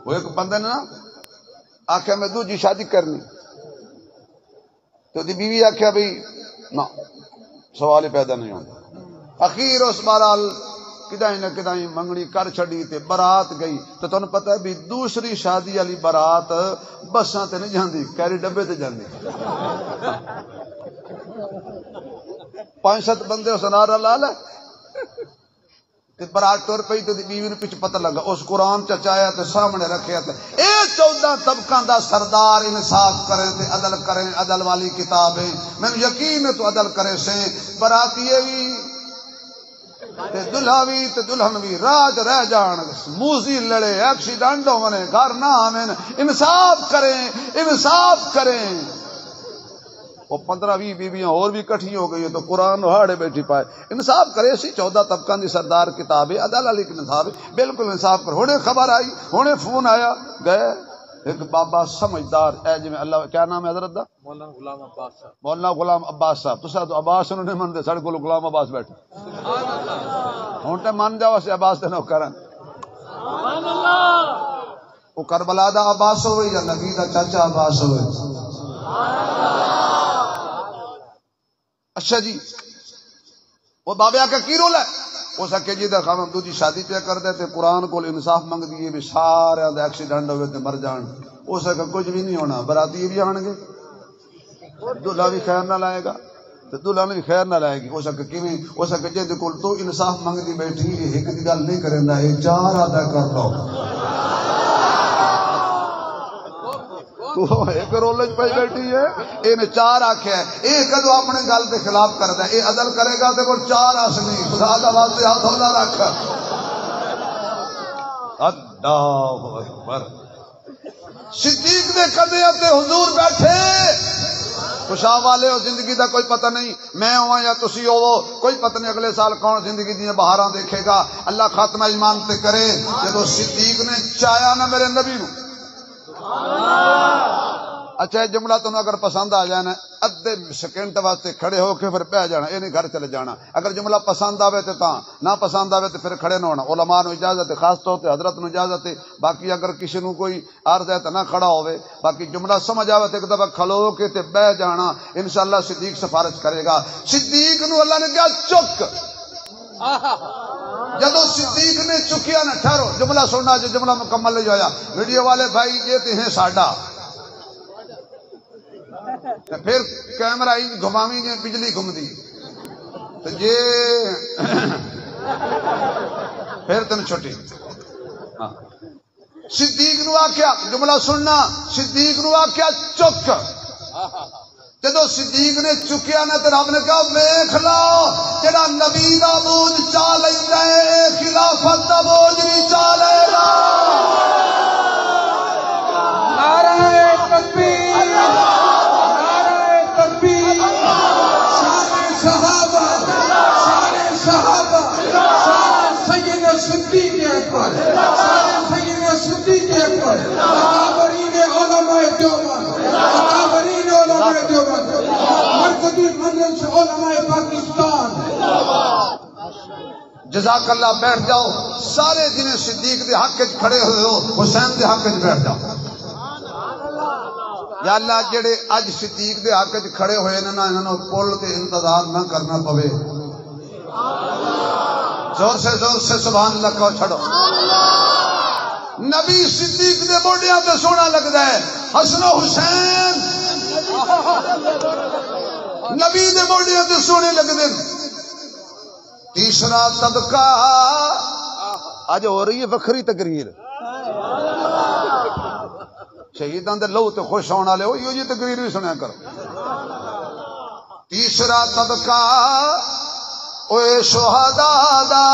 وہ ایک بندے نے نا آخیا میں دوجی شادی کرنی، تو دی بیوی آخیا بھائی نہ سوال ہی پیدا نہیں ہوتا. اخیر اس بہرحال کدائیں نہ کدائیں منگنی کر چھڑی تے برات گئی. تو تمہیں پتہ ہے بھی دوسری شادی والی برات بساں تے نہیں جاندی، کیری ڈبے تے جاندی. 5-7 بندے اس نارا لا لے تے برات ٹر پئی. تے بیوی نو پیچھے پتہ لگا اس قرآن چچایا تے سامنے رکھیا تے اے 14 طبقاں دا سردار انصاف کرے تے عدل کرے، عدل والی کتاب ہے. مینوں یقین ہے تو عدل کرے سے. براتی بھی تے دلہا بھی تے دلہن بھی راج رہ جان، موزی لڑے، ایکسیڈنٹ ہونے، گھر نہ آویں. انصاف کریں، انصاف کریں. وہ 15-20 بیویاں اور بھی کٹھی ہو گئی تو قرآن ہاڑے بیٹھی پائے. انصاف کرے سی. 14 طبقہ دی سردار کتاب ہے، عدل علی انصاف ہے. بالکل انصاف کر. ہونے خبر آئی، ہونے فون آیا، گئے ایک بابا سمجھدار اے جی میں اللہ کیا نام ہے حضرت دا؟ مولانا غلام عباس صاحب. مولانا غلام عباس صاحب. تو تو عباس انہوں نے من دے ساڑھے کو غلام عباس بیٹھے. ہوں تے من جاؤ سے عباس تے نو کرن. وہ کربلا دا عباس ہوئے یا نبی دا چاچا عباس ہوئے. اچھا جی وہ بابے آکے کی رول ہے؟ ہو سکے جی دا خانم دوجی شادی پہ کر دے تے قرآن کو انصاف منگ دیے بھی سارے دا ایکسیڈنٹ ہوئے تے مر جان. ہو سکے کچھ بھی نہیں ہونا. براتی بھی آن گے، دلہا بھی خیر نہ لائے گا تے دلہن بھی خیر نہ لائے گی. ہو سکے کیویں ہو سکے جے کول تو انصاف منگ دی بیٹھی ایک دی گل نہیں کریندا، اے 4 ادا کر لو. تو ایک رولج پہ بیٹھی ہے، یہ 4 آخیا ہے. یہ کدو اپنے گل کے خلاف کرتا ہے، یہ عدل کرے گا تو کوئی 4 اصلی. خدا دا واسطے ہاتھ ہولا رکھ. اللہ اکبر. صدیق دے کدے تے حضور بیٹھے. خوشا والے ہو، زندگی دا کوئی پتہ نہیں، میں ہوا یا تسی ہو، کوئی پتہ نہیں اگلے سال کون زندگی دی بہاراں دیکھے گا. اللہ خاتمہ ایمان تے کرے. جدو صدیق نے چایا نا میرے نبی نو. اچھا جملہ تمہیں اگر پسند آ جانا ادھے سیکنڈ واسطے کھڑے ہو کے پھر بہ جانا، یہ نہیں گھر چلے جانا. اگر جملہ پسند آوے تو تاں، نہ پسند آوے تو پھر کھڑے نہ ہونا. علماء نو اجازت ہے، خاص طور تے حضرت نو اجازت ہے. باقی اگر کسی نو کوئی عرض ہے تو نہ کھڑا ہوئے. باقی جملہ سمجھ آوے تو ایک دفعہ کھلو کے تے بہ جانا. انشاءاللہ صدیق سفارش کرے گا. صدیق نو اللہ نے کہا چک. جدو صدیق نے چکیا نا ٹھہرو جملہ سننا جو جملہ مکمل نہیں ہویا. ویڈیو والے بھائی یہ تے ہیں ساڈا. پھر کیمرہ گھماوی جی بجلی گھومدی تو جی پھر تین چھٹی. صدیق نو آخیا جملہ سننا، صدیق نو آخیا چک. جدو صدیق نے چکیا نا تو رب نے کہا ویکھ لو جڑا نبی دا بوجھ چا لیندا ہے خلافت دا بوجھ نہیں چا لے گا. نعرہ تکبیر، نعرہ تکبیر. صحابہ، صحابہ، سیدنا صدیق اکبر، سیدنا صدیق اکبر، اکابرین علماء دیوبند، اکابرین علماء دیوبند، مرکزی مجلس علماء پاکستان. جزاک اللہ. بیٹھ جاؤ سارے جنہیں صدیق دے حق وچ کھڑے ہوئے ہو حسین دے حق وچ بیٹھ جاؤ. یا اللہ جڑے اج صدیق دے حق وچ کھڑے ہوئے نے نا انہاں پل تے انتظار نہ کرنا پوے. زور سے سبحان اللہ کہو چھڑو. نبی صدیق دے موڈیاں تے سونا لگدا ہے. حسن و حسین نبی دے موڈیاں تے سونے لگدے. تیسرا طبقہ اج ہو رہی ہے وکھری تقریر. شہیداں دے لہو تے خوش ہونے والے ہوئی جی تقریر بھی سنیا کرو. تیسرا طبقہ اوے شہداء دا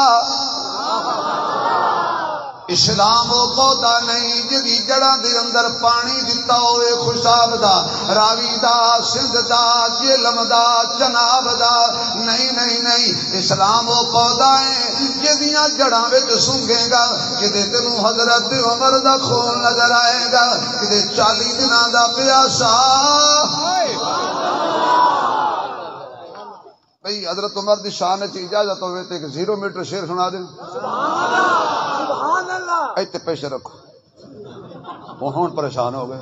اسلام وہ پودا نہیں جدی جڑاں دے اندر پانی دتا ہوئے خوشاب دا راوی دا سندھ دا جلم دا جناب دا نہیں نہیں نہیں اسلام وہ پودا ہے جدیاں جڑاں وچ سونگے گا کدے تینوں حضرت عمر دا خون نظر آئے گا کدے 40 دناں دا پیاسا بھئی حضرت عمر دی شان وچ اجازت ہوئے تے 0 میٹر شعر سنا دیں ایتے پیسے رکھو ہوں پریشان ہو گئے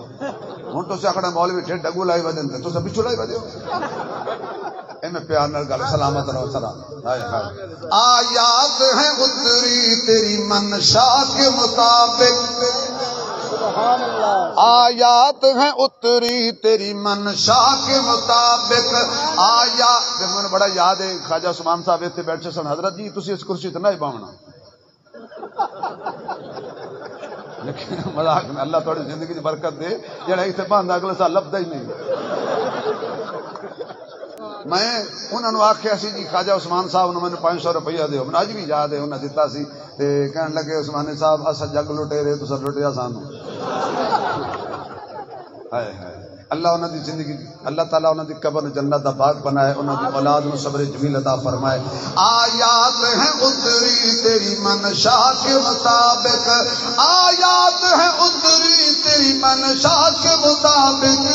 ہوں تو آخنا مولوی ٹھیک ڈگو لائی بدن تو سب پچھو لائی بدے میں پیار نال گل سلامت رہو سلام آیات ہیں اتری تیری منشا کے مطابق آیات ہیں اتری تیری منشا کے مطابق آیا من بڑا یاد ہے خواجہ عثمان صاحب اتنے بیٹھے سن حضرت جی تسی اس کرسی تے نہ باونا لیکن مذاق میں اللہ تھوڑی زندگی کی برکت دے جڑا اتنے باندھا اگلے سال لبدا ہی نہیں میں انہوں نے آخیا سی جی خواجہ عثمان صاحب نے مجھے 500 روپیہ دیو میں اج بھی یاد ہے انہیں دیتا سی تے کہنے لگے عثمان صاحب اسا جگ لٹے رہے تو سر لٹیا سانو ہائے ہائے اللہ انہوں دی زندگی اللہ تعالیٰ انہوں دی قبر جنت دا باغ بنائے انہوں دی اولاد میں صبر جمیل عطا فرمائے آیات ہیں اتری تیری منشا کے مطابق آیات ہیں اتری تیری منشا کے مطابق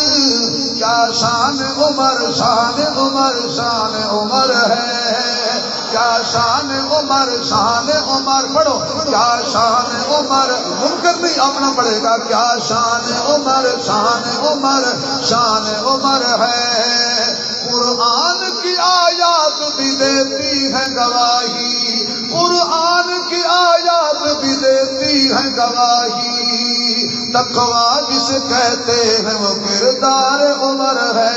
کیا شان عمر شان عمر شان عمر ہے کیا شان عمر شان عمر پڑھو کیا شان عمر منکر نہیں اپنا پڑھے گا کیا شان عمر شان عمر شان عمر ہے قرآن کی آیات بھی دیتی ہے گواہی قرآن کی آیات بھی دیتی ہے گواہی تقویٰ جس کہتے ہیں وہ کردار عمر ہے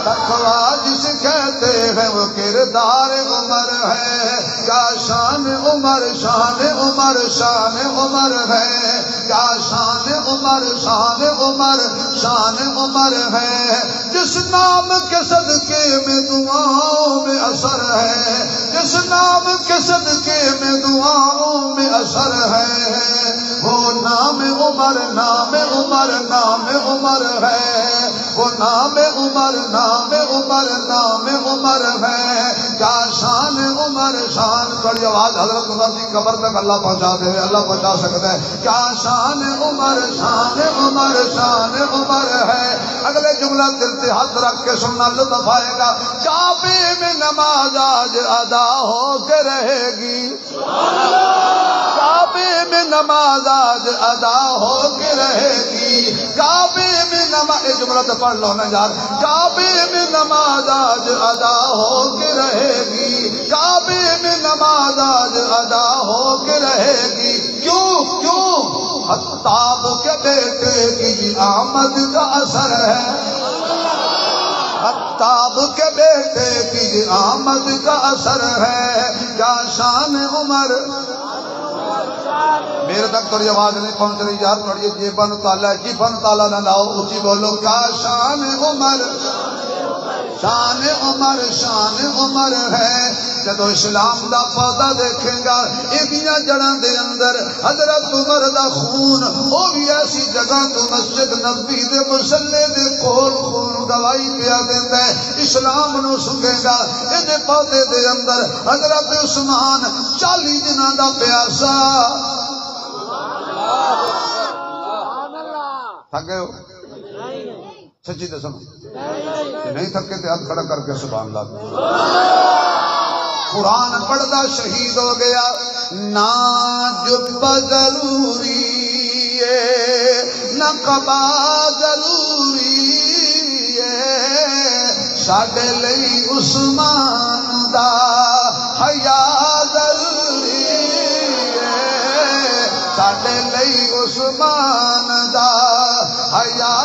تقویٰ جس کہتے ہیں وہ کردار عمر ہے کیا شان عمر شان عمر شان عمر ہے کیا شان عمر شان عمر شان عمر ہے جس نام کے صدقے میں دعاؤں میں اثر ہے جس نام کے صدقے میں دعاؤں میں اثر ہے وہ نام عمر نام عمر نام عمر ہے وہ نام عمر نام عمر نام عمر ہے کیا شان عمر شان بڑی آواز حضرت عمر کی قبر تک اللہ پہنچا دے اللہ پہنچا سکتا ہے کیا شان عمر شان عمر شان عمر ہے اگلے جملہ دل سے ہاتھ رکھ کے سننا لطف آئے گا کعبے میں نماز آج ادا ہو کے رہے گی کعبے میں نماز آج ادا ہو کے رہے گی کعبے میں نماز جملہ تو پڑھ لو نا یار کعبے میں نماز آج ادا ہو کے رہے گی کعبے میں نماز آج ادا ہو کے رہے گی کیوں کیوں خطاب کے بیٹے کی آمد کا اثر ہے خطاب کے بیٹے کی آمد کا اثر ہے کیا شان عمر میرے تک تھوڑی آواز نہیں پہنچ رہی یار تھوڑی جیبن تالا جیبن تالا نہ لاؤ اونچی بولو کیا شان عمر شان عمر شان عمر ہے جدو اسلام دا پودا دیکھیں گا ایدیاں جڑاں دے اندر حضرت عمر دا خون او بھی ایسی جگہ تو مسجد نبوی دے مصلی دے کول خون گواہی پیا دیندا ہے اسلام نو سنگے گا ایدے پودے دے اندر حضرت عثمان 40 دناں دا پیاسا تھک گئے ہو سچی دسو نہیں تھکے تو ہاتھ کھڑا کر کے سبحان اللہ قرآن پڑھتا شہید ہو گیا نہ جب ضروری ہے نہ قبا ضروری ہے ساڈے لئی عثمان دا حیا ضروری ہے ساڈے لئی عثمان دا حیا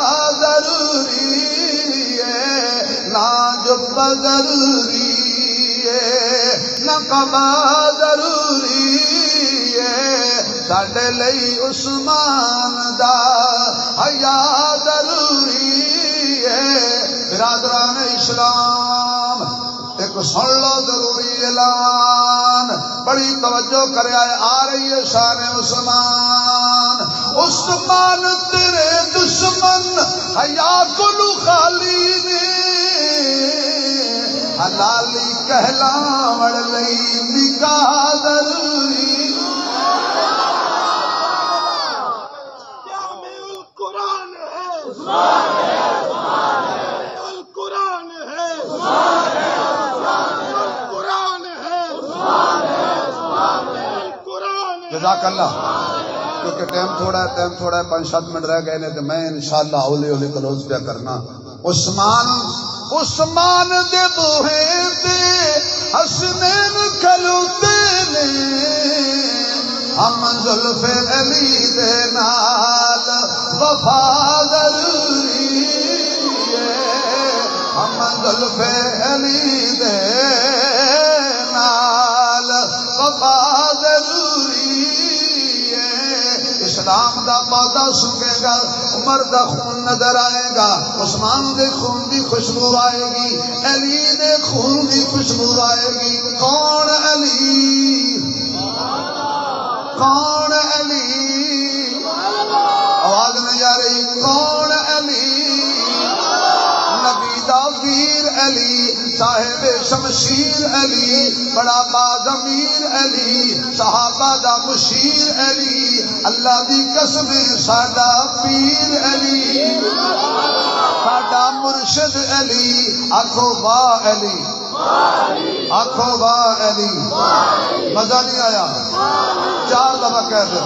ضروری ہے نہ جب ضروری نہ قبا ضروری ہے ساڈے لئی عثمان دا حیا ضروری ہے برادران اسلام ایک سن لو ضروری اعلان، بڑی توجہ کرے آ رہی ہے شان عثمان. عثمان تیرے دشمن حیا کلو خالی نے حلالی کہلاوڑ لئی نکاح دری. القرآن ہے القرآن ہے القرآن ہے القرآن. جزاک اللہ. کیونکہ ٹائم تھوڑا ہے 5-7 منٹ رہ گئے نے تو میں انشاءاللہ ہولی ہولی کلوز پہ کرنا. عثمان دے بوہے تے حسنین کھلوتے نے ہم زلف علی دے نال وفاداری ہم زلف علی دے نال وفاداری. اسلام دا پودا سکے گا، عمر دا خون نظر آئے گا، عثمان دے خون دی خوشبو آئے گی، علی دے خون دی خوشبو آئے گی. کون علی؟ کون علی؟ آواز نہیں آ رہی. کون علی؟ نبی دا ویر علی، صاحب شمشیر علی، بڑا باضمیر علی، صحابہ دا مشیر علی، اللہ دی قسم ساڈا پیر علی، ساڈا مرشد علی. آکھو واہ علی، آکھو واہ علی. مزہ نہیں آیا؟ 4 دفعہ کہہ دو.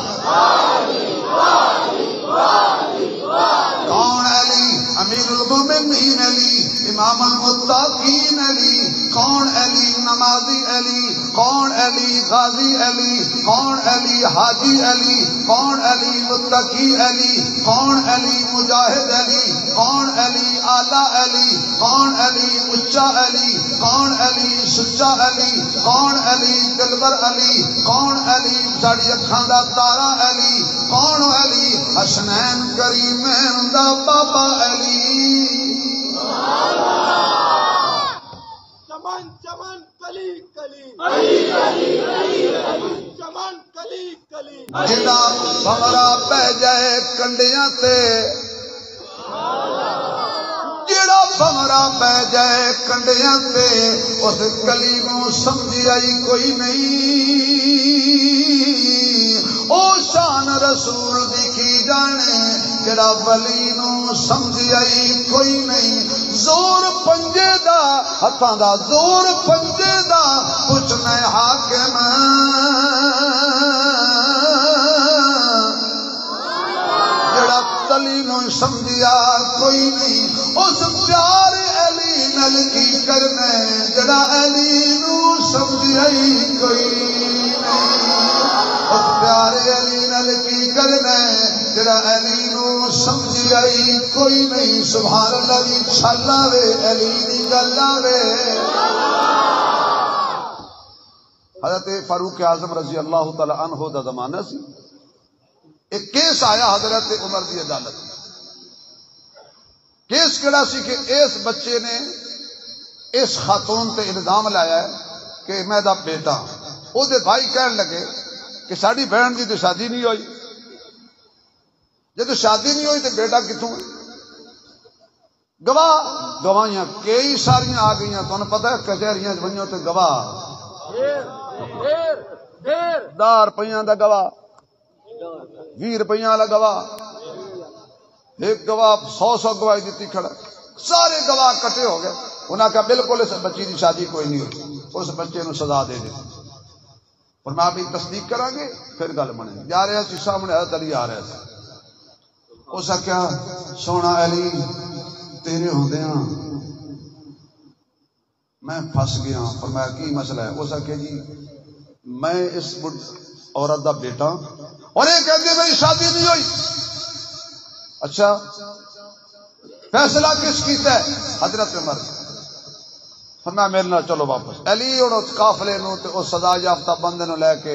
کون علی؟ امیر المومنین علی، امام المتقین علی. کون علی؟ نمازی علی. کون علی؟ غازی علی. کون علی؟ حاجی علی. کون علی؟ متقی علی. کون علی؟ مجاہد علی. کون علی؟ اعلی علی. کون علی؟ اچا علی. کون علی؟ سچا علی. کون علی؟ دلبر علی. کون علی؟ ساڑی اکھاں دا تارا علی. کون علی؟ حسنین کریمین دا بابا علی. چمن چمن کلی کلی چمن کلی کلی. جدا بھمرا پہ جائے کنڈیاں تے، جڑا بھمرا پہ جائے کنڈیاں تے، اس کلی نو سمجھی آئی کوئی نہیں. او شان رسول دی کی جانے، جڑا ولی نو سمجھی آئی کوئی نہیں. زور پنجے دا ہتھاں دا، زور پنجے دا پوچھنا حاکم، جڑا تلی نو سمجھیا کوئی نہیں. اس پیار علی نل کی کرنے، جڑا علی نو سمجھیا کوئی نہیں. اس پیار علی نل کی کرنے، جڑا علی نو سمجھی آئی کوئی نہیں. سبحان اللہ دی چھل آوے، علی دی گل آوے. حضرت فاروق اعظم رضی اللہ تعالی عنہ دا زمانہ سی. ایک کیس آیا حضرت عمر دی عدالت. کیس کیڑا سی کہ اس بچے نے اس خاتون تے الزام لایا ہے کہ میں دا بیٹا. او دے بھائی کہن لگے کہ ساڈی بہن دی تو شادی نہیں ہوئی، جب شادی نہیں ہوئی تو بیٹا کتوں؟ گواہیاں کئی ساریاں آ گئی. تمہیں پتا ہے کچہریاں بنیوں تو گواہ 10 روپیاں دا گواہ، 20 روپیاں والا گواہ، ایک گواہ 100 گواہی دیتی کھڑا. سارے گواہ کٹے ہو گئے. انہاں کہا بالکل اس بچی کی شادی کوئی نہیں ہوئی، اس بچے نو سزا دے دے. اور میں بھی تصدیق کرا گے پھر گل بنے. جا رہا سی سامنے حضرت علی آ رہا تھا. اس کیا سونا علی تیرے ہوندیاں میں پھنس گیا. فرمایا کی مسئلہ ہے؟ اس کہ جی میں اس عورت دا بیٹا اور یہ کہتے میری شادی نہیں ہوئی. اچھا فیصلہ کس کیتا ہے؟ حضرت عمر. فرمایا میرے نال چلو واپس. علی اور اس قافلے نو تے اس سزا یافتہ بندے نو لے کے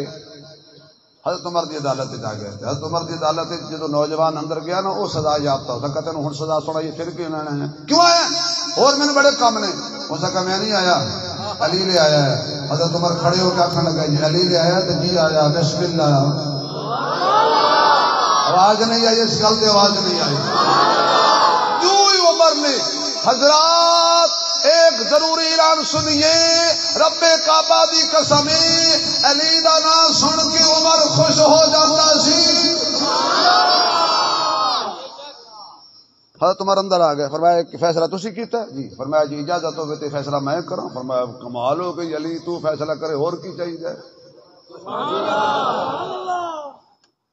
حضرت عمر دی عدالت جا گئے. حضرت عمر دی عدالت جدو نوجوان اندر گیا نا وہ سزا یافتہ ہو سکتا. تینوں ہن سزا سنائی پھر کیوں آنا ہے؟ کیوں آیا؟ اور میں نے بڑے کام نے. اس کہا میں نہیں آیا، علی لے آیا ہے. حضرت عمر کھڑے ہو کے آخر لگا جی علی لے آیا تو جی آیا بسم اللہ. آواز نہیں آئی اس گل سے آواز نہیں آئی. کیوں عمر نے حضرات ایک ضروری اعلان سنیے رب کعبہ دی قسم علی دا نام سن کے عمر خوش ہو جاتا سی. حضرت عمر اندر آ گئے. فرمایا کہ فیصلہ تسی کیتا ہے؟ جی. فرمایا جی اجازت ہوگی تو فیصلہ میں کراں. فرمایا کمال ہو گئی علی تو فیصلہ کرے اور کی چاہیے.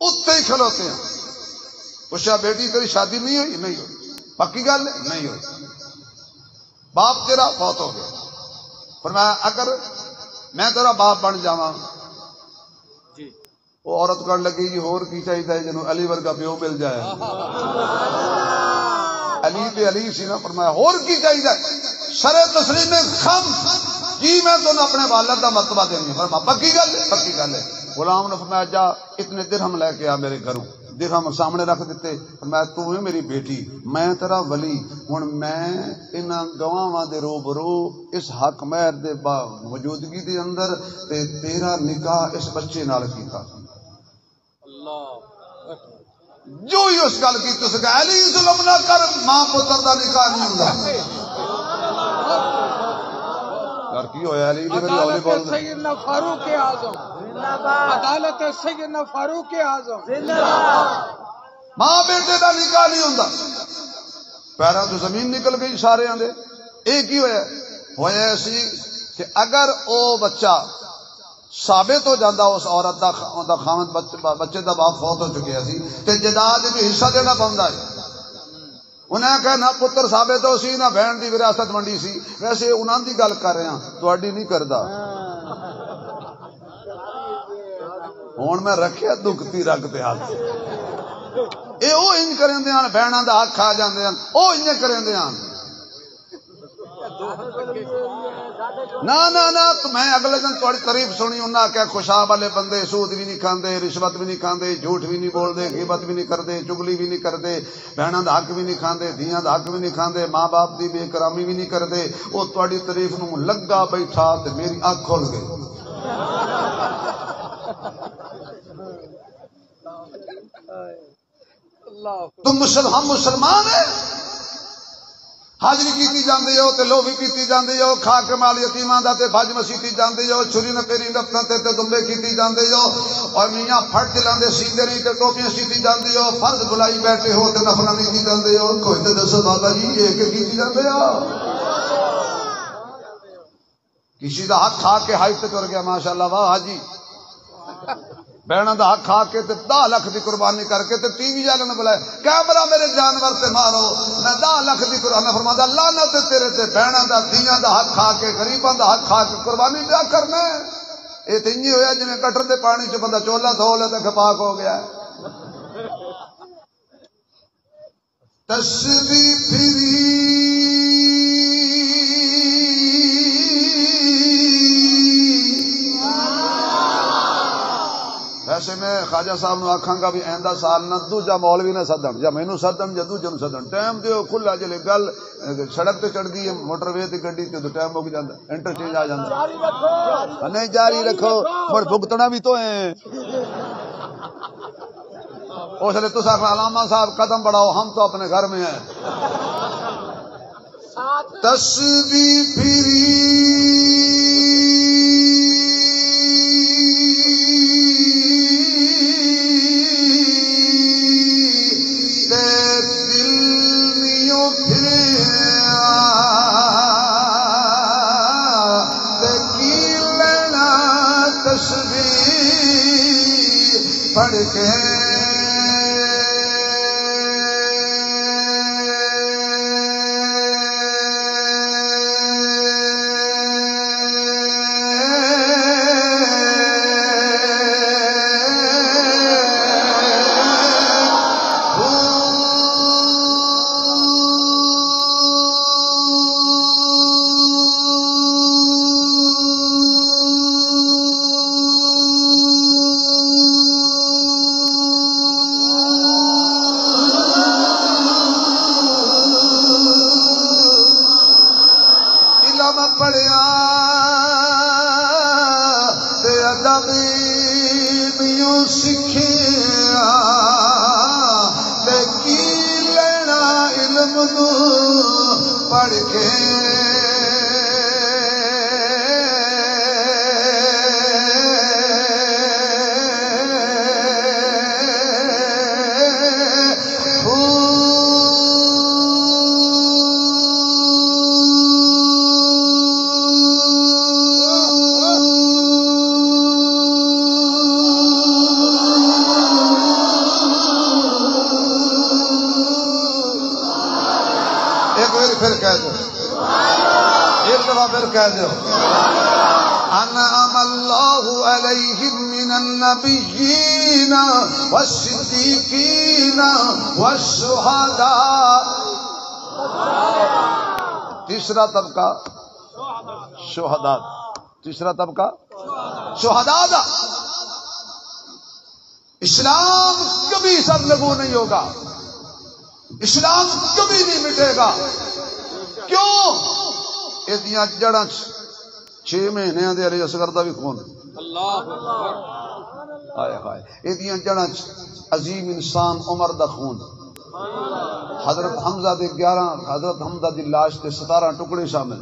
اتنے ہی کھلوتے ہیں. پوچھا بیٹی تیری شادی نہیں ہوئی؟ نہیں ہوئی. پکی گل نہیں ہوئی. باپ تیرا فوت ہو گیا. فرمایا اگر میں تیرا باپ بن جاواں. وہ عورت کر لگی جی اور کی چاہیے جنوں علی ورگا پیو مل جائے. علی تے علی سی نا. فرمایا اور کی چاہیے شرع تسلیم خم جی میں تمہیں اپنے والد کا مرتبہ دینی. فرمایا پکی گل ہے پکی گل ہے. غلام نے فرمایا جا اتنے درہم لے کے آ میرے گھروں. درہم سامنے رکھ دیتے. فرمایا تو ہے میری بیٹی میں تیرا ولی. ہن میں انہاں گواہاں دے روبرو اس حق مہر دے موجودگی دے اندر تے تیرا نکاح اس بچے نال کیتا. جو ہی اس گل کی تو سکا علی ظلم نہ کر ماں پتر دا نکاح نہیں ہوندا. یار کی ہویا علی دی میری اولی بول سیدنا فاروق اعظم عدالت سیدنا فاروق اعظم. ماں بیٹے دا نکاح نہیں ہوندا. پیراں تو زمین نکل گئی سارے دے. اے کی ہویا ہویا سی کہ اگر او بچہ ثابت ہو جاتا اس عورت دا خاوند بچے دا باپ فوت ہو چکیا سی تے جائیداد وچ حصہ دینا پوندا ہے. انہیں کہ نہ پتر ثابت ہو سی نہ بہن دی وراثت منڈی سی. ویسے انہاں دی گل کر رہے ہاں تہاڈی نہیں کردا. ہن میں رکھیا دکھتی رگ تے ہاتھ. اے او انج کریندے ہن بہناں دا حق کھا جاندے ہن. او انج کریندے ہن. نہ تو میں اگلے دن تھوڑی تعریف سنی. انہیں آخیا خوشاب والے بندے سود بھی نہیں کھاندے رشوت بھی نہیں کھاندے جھوٹ بھی نہیں بولتے غیبت بھی نہیں کرتے چگلی بھی نہیں کرتے بہنوں دا حق بھی نہیں کھاندے دھیاں دا حق بھی نہیں کھاندے ماں باپ دی بے کرامی بھی نہیں کرتے. وہ تھوڑی تعریف نو لگا بیٹھا تے میری اکھ کھل گئی. تم ہم مسلمان ہیں. حاضری کیتی جاندی ہو تے لوبی پیتی جاندی ہو کھا کے مال یتیماں دا تے بھج مسیتی جاندی ہو چھری نہ پیری دفتر تے دمبے کیتی جاندی ہو اور میاں پھٹ چلاندے سیندے نہیں تے ٹوپیاں سیتی جاندی ہو فرض بلائی بیٹھے ہو تے نفل نہیں کیتی جاندی ہو. کوئی تے دسو بابا جی یہ کہ کیتی جاندی ہو. کسی دا حق کھا کے ہائی تے ٹر گیا ماشاءاللہ واہ حاجی. بہنوں دا حق کھا کے تے 10 لاکھ دی قربانی کر کے تے ٹی وی والے نے بلایا کیمرہ میرے جانور تے مارو میں 10 لاکھ دی قربانی. فرمایا لعنت تیرے تے بہنوں دا دھیاں دا حق کھا کے غریباں دا حق کھا کے قربانی پیا کرنا. یہ تے انج ہویا جویں گٹر دے پانی چ بندہ چولا دھو لے تے پاک ہو گیا. تسبیح پھری ویسے میں خواجہ صاحب نو آکھاں گا بھی آئندہ سال نہ دوجا مولوی نہ سدن یا مینوں سدن یا دوجے نوں سدن. ٹائم دیو کھلا جلے گل سڑک تے چڑھ گئی موٹر وے تے گڈی تے ٹائم مک جاندا انٹرچینج آ جاندا. نہیں جاری رکھو مڑ بھگتنا بھی تو ہیں. اس لیے تساں علامہ صاحب قدم بڑھاؤ ہم تو اپنے گھر میں ہیں. تسبیح پھری پڑھ کے پڑھ کے پھر کہہ دو ایک دفعہ پھر کہہ دو انعم اللہ علیہم من النبیین والصدیقین والشہداء. تیسرا طبقہ شہداء. تیسرا طبقہ شہداء. اسلام کبھی سرنگو نہیں ہوگا, اسلام کبھی نہیں مٹے گا. کیوں؟ یہ جڑاں 6 مہینے دے علی اصغر دا بھی خون, ہائے ہائے, یہ جڑاں عظیم انسان عمر دا خون, حضرت حمزہ دے 11, حضرت حمزہ دی لاش تے 17 ٹکڑے شامل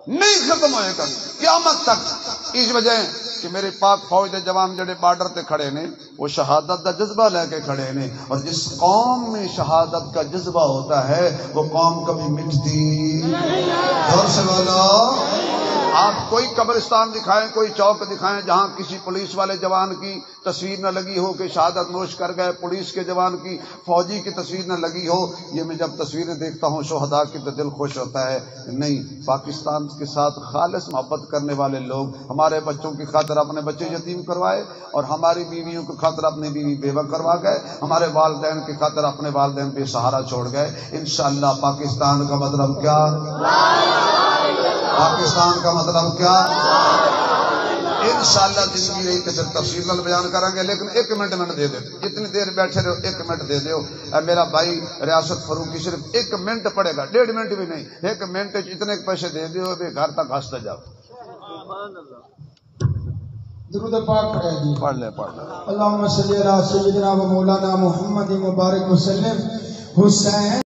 نہیں ختم ہوئے گا قیامت تک. اس وجہ کہ میرے پاک فوج دے جوان جڑے بارڈر تے کھڑے نے وہ شہادت دا جذبہ لے کے کھڑے نے, اور جس قوم میں شہادت کا جذبہ ہوتا ہے وہ قوم کبھی مٹتی اور سے بولو. آپ کوئی قبرستان دکھائیں, کوئی چوک دکھائیں جہاں کسی پولیس والے جوان کی تصویر نہ لگی ہو کہ شہادت نوش کر گئے, پولیس کے جوان کی, فوجی کی تصویر نہ لگی ہو. یہ میں جب تصویریں دیکھتا ہوں شہداء کی تو دل خوش ہوتا ہے. نہیں, پاکستان کے ساتھ خالص محبت کرنے والے لوگ ہمارے بچوں کی خاطر اپنے بچے یتیم کروائے, اور ہماری بیویوں کی خاطر اپنی بیوی بیوہ کروا گئے, ہمارے والدین کی خاطر اپنے والدین بے سہارا چھوڑ گئے. انشاءاللہ پاکستان کا مطلب کیا؟ پاکستان کا مطلب کیا؟ انشاءاللہ زندگی رہی تو پھر تفصیل نال بیان کریں گے, لیکن 1 منٹ دے دو. جتنی دیر بیٹھے رہو 1 منٹ دے دو. میرا بھائی ریاست فاروقی صرف 1 منٹ پڑے گا, 1.5 منٹ بھی نہیں, 1 منٹ اتنے پیسے دے دو بھی گھر تک ہنستے جاؤ. درود پاک پڑھے جی. پڑھ لے. اللہم صلی علی سیدنا و مولانا محمد مبارک وسلم. حسین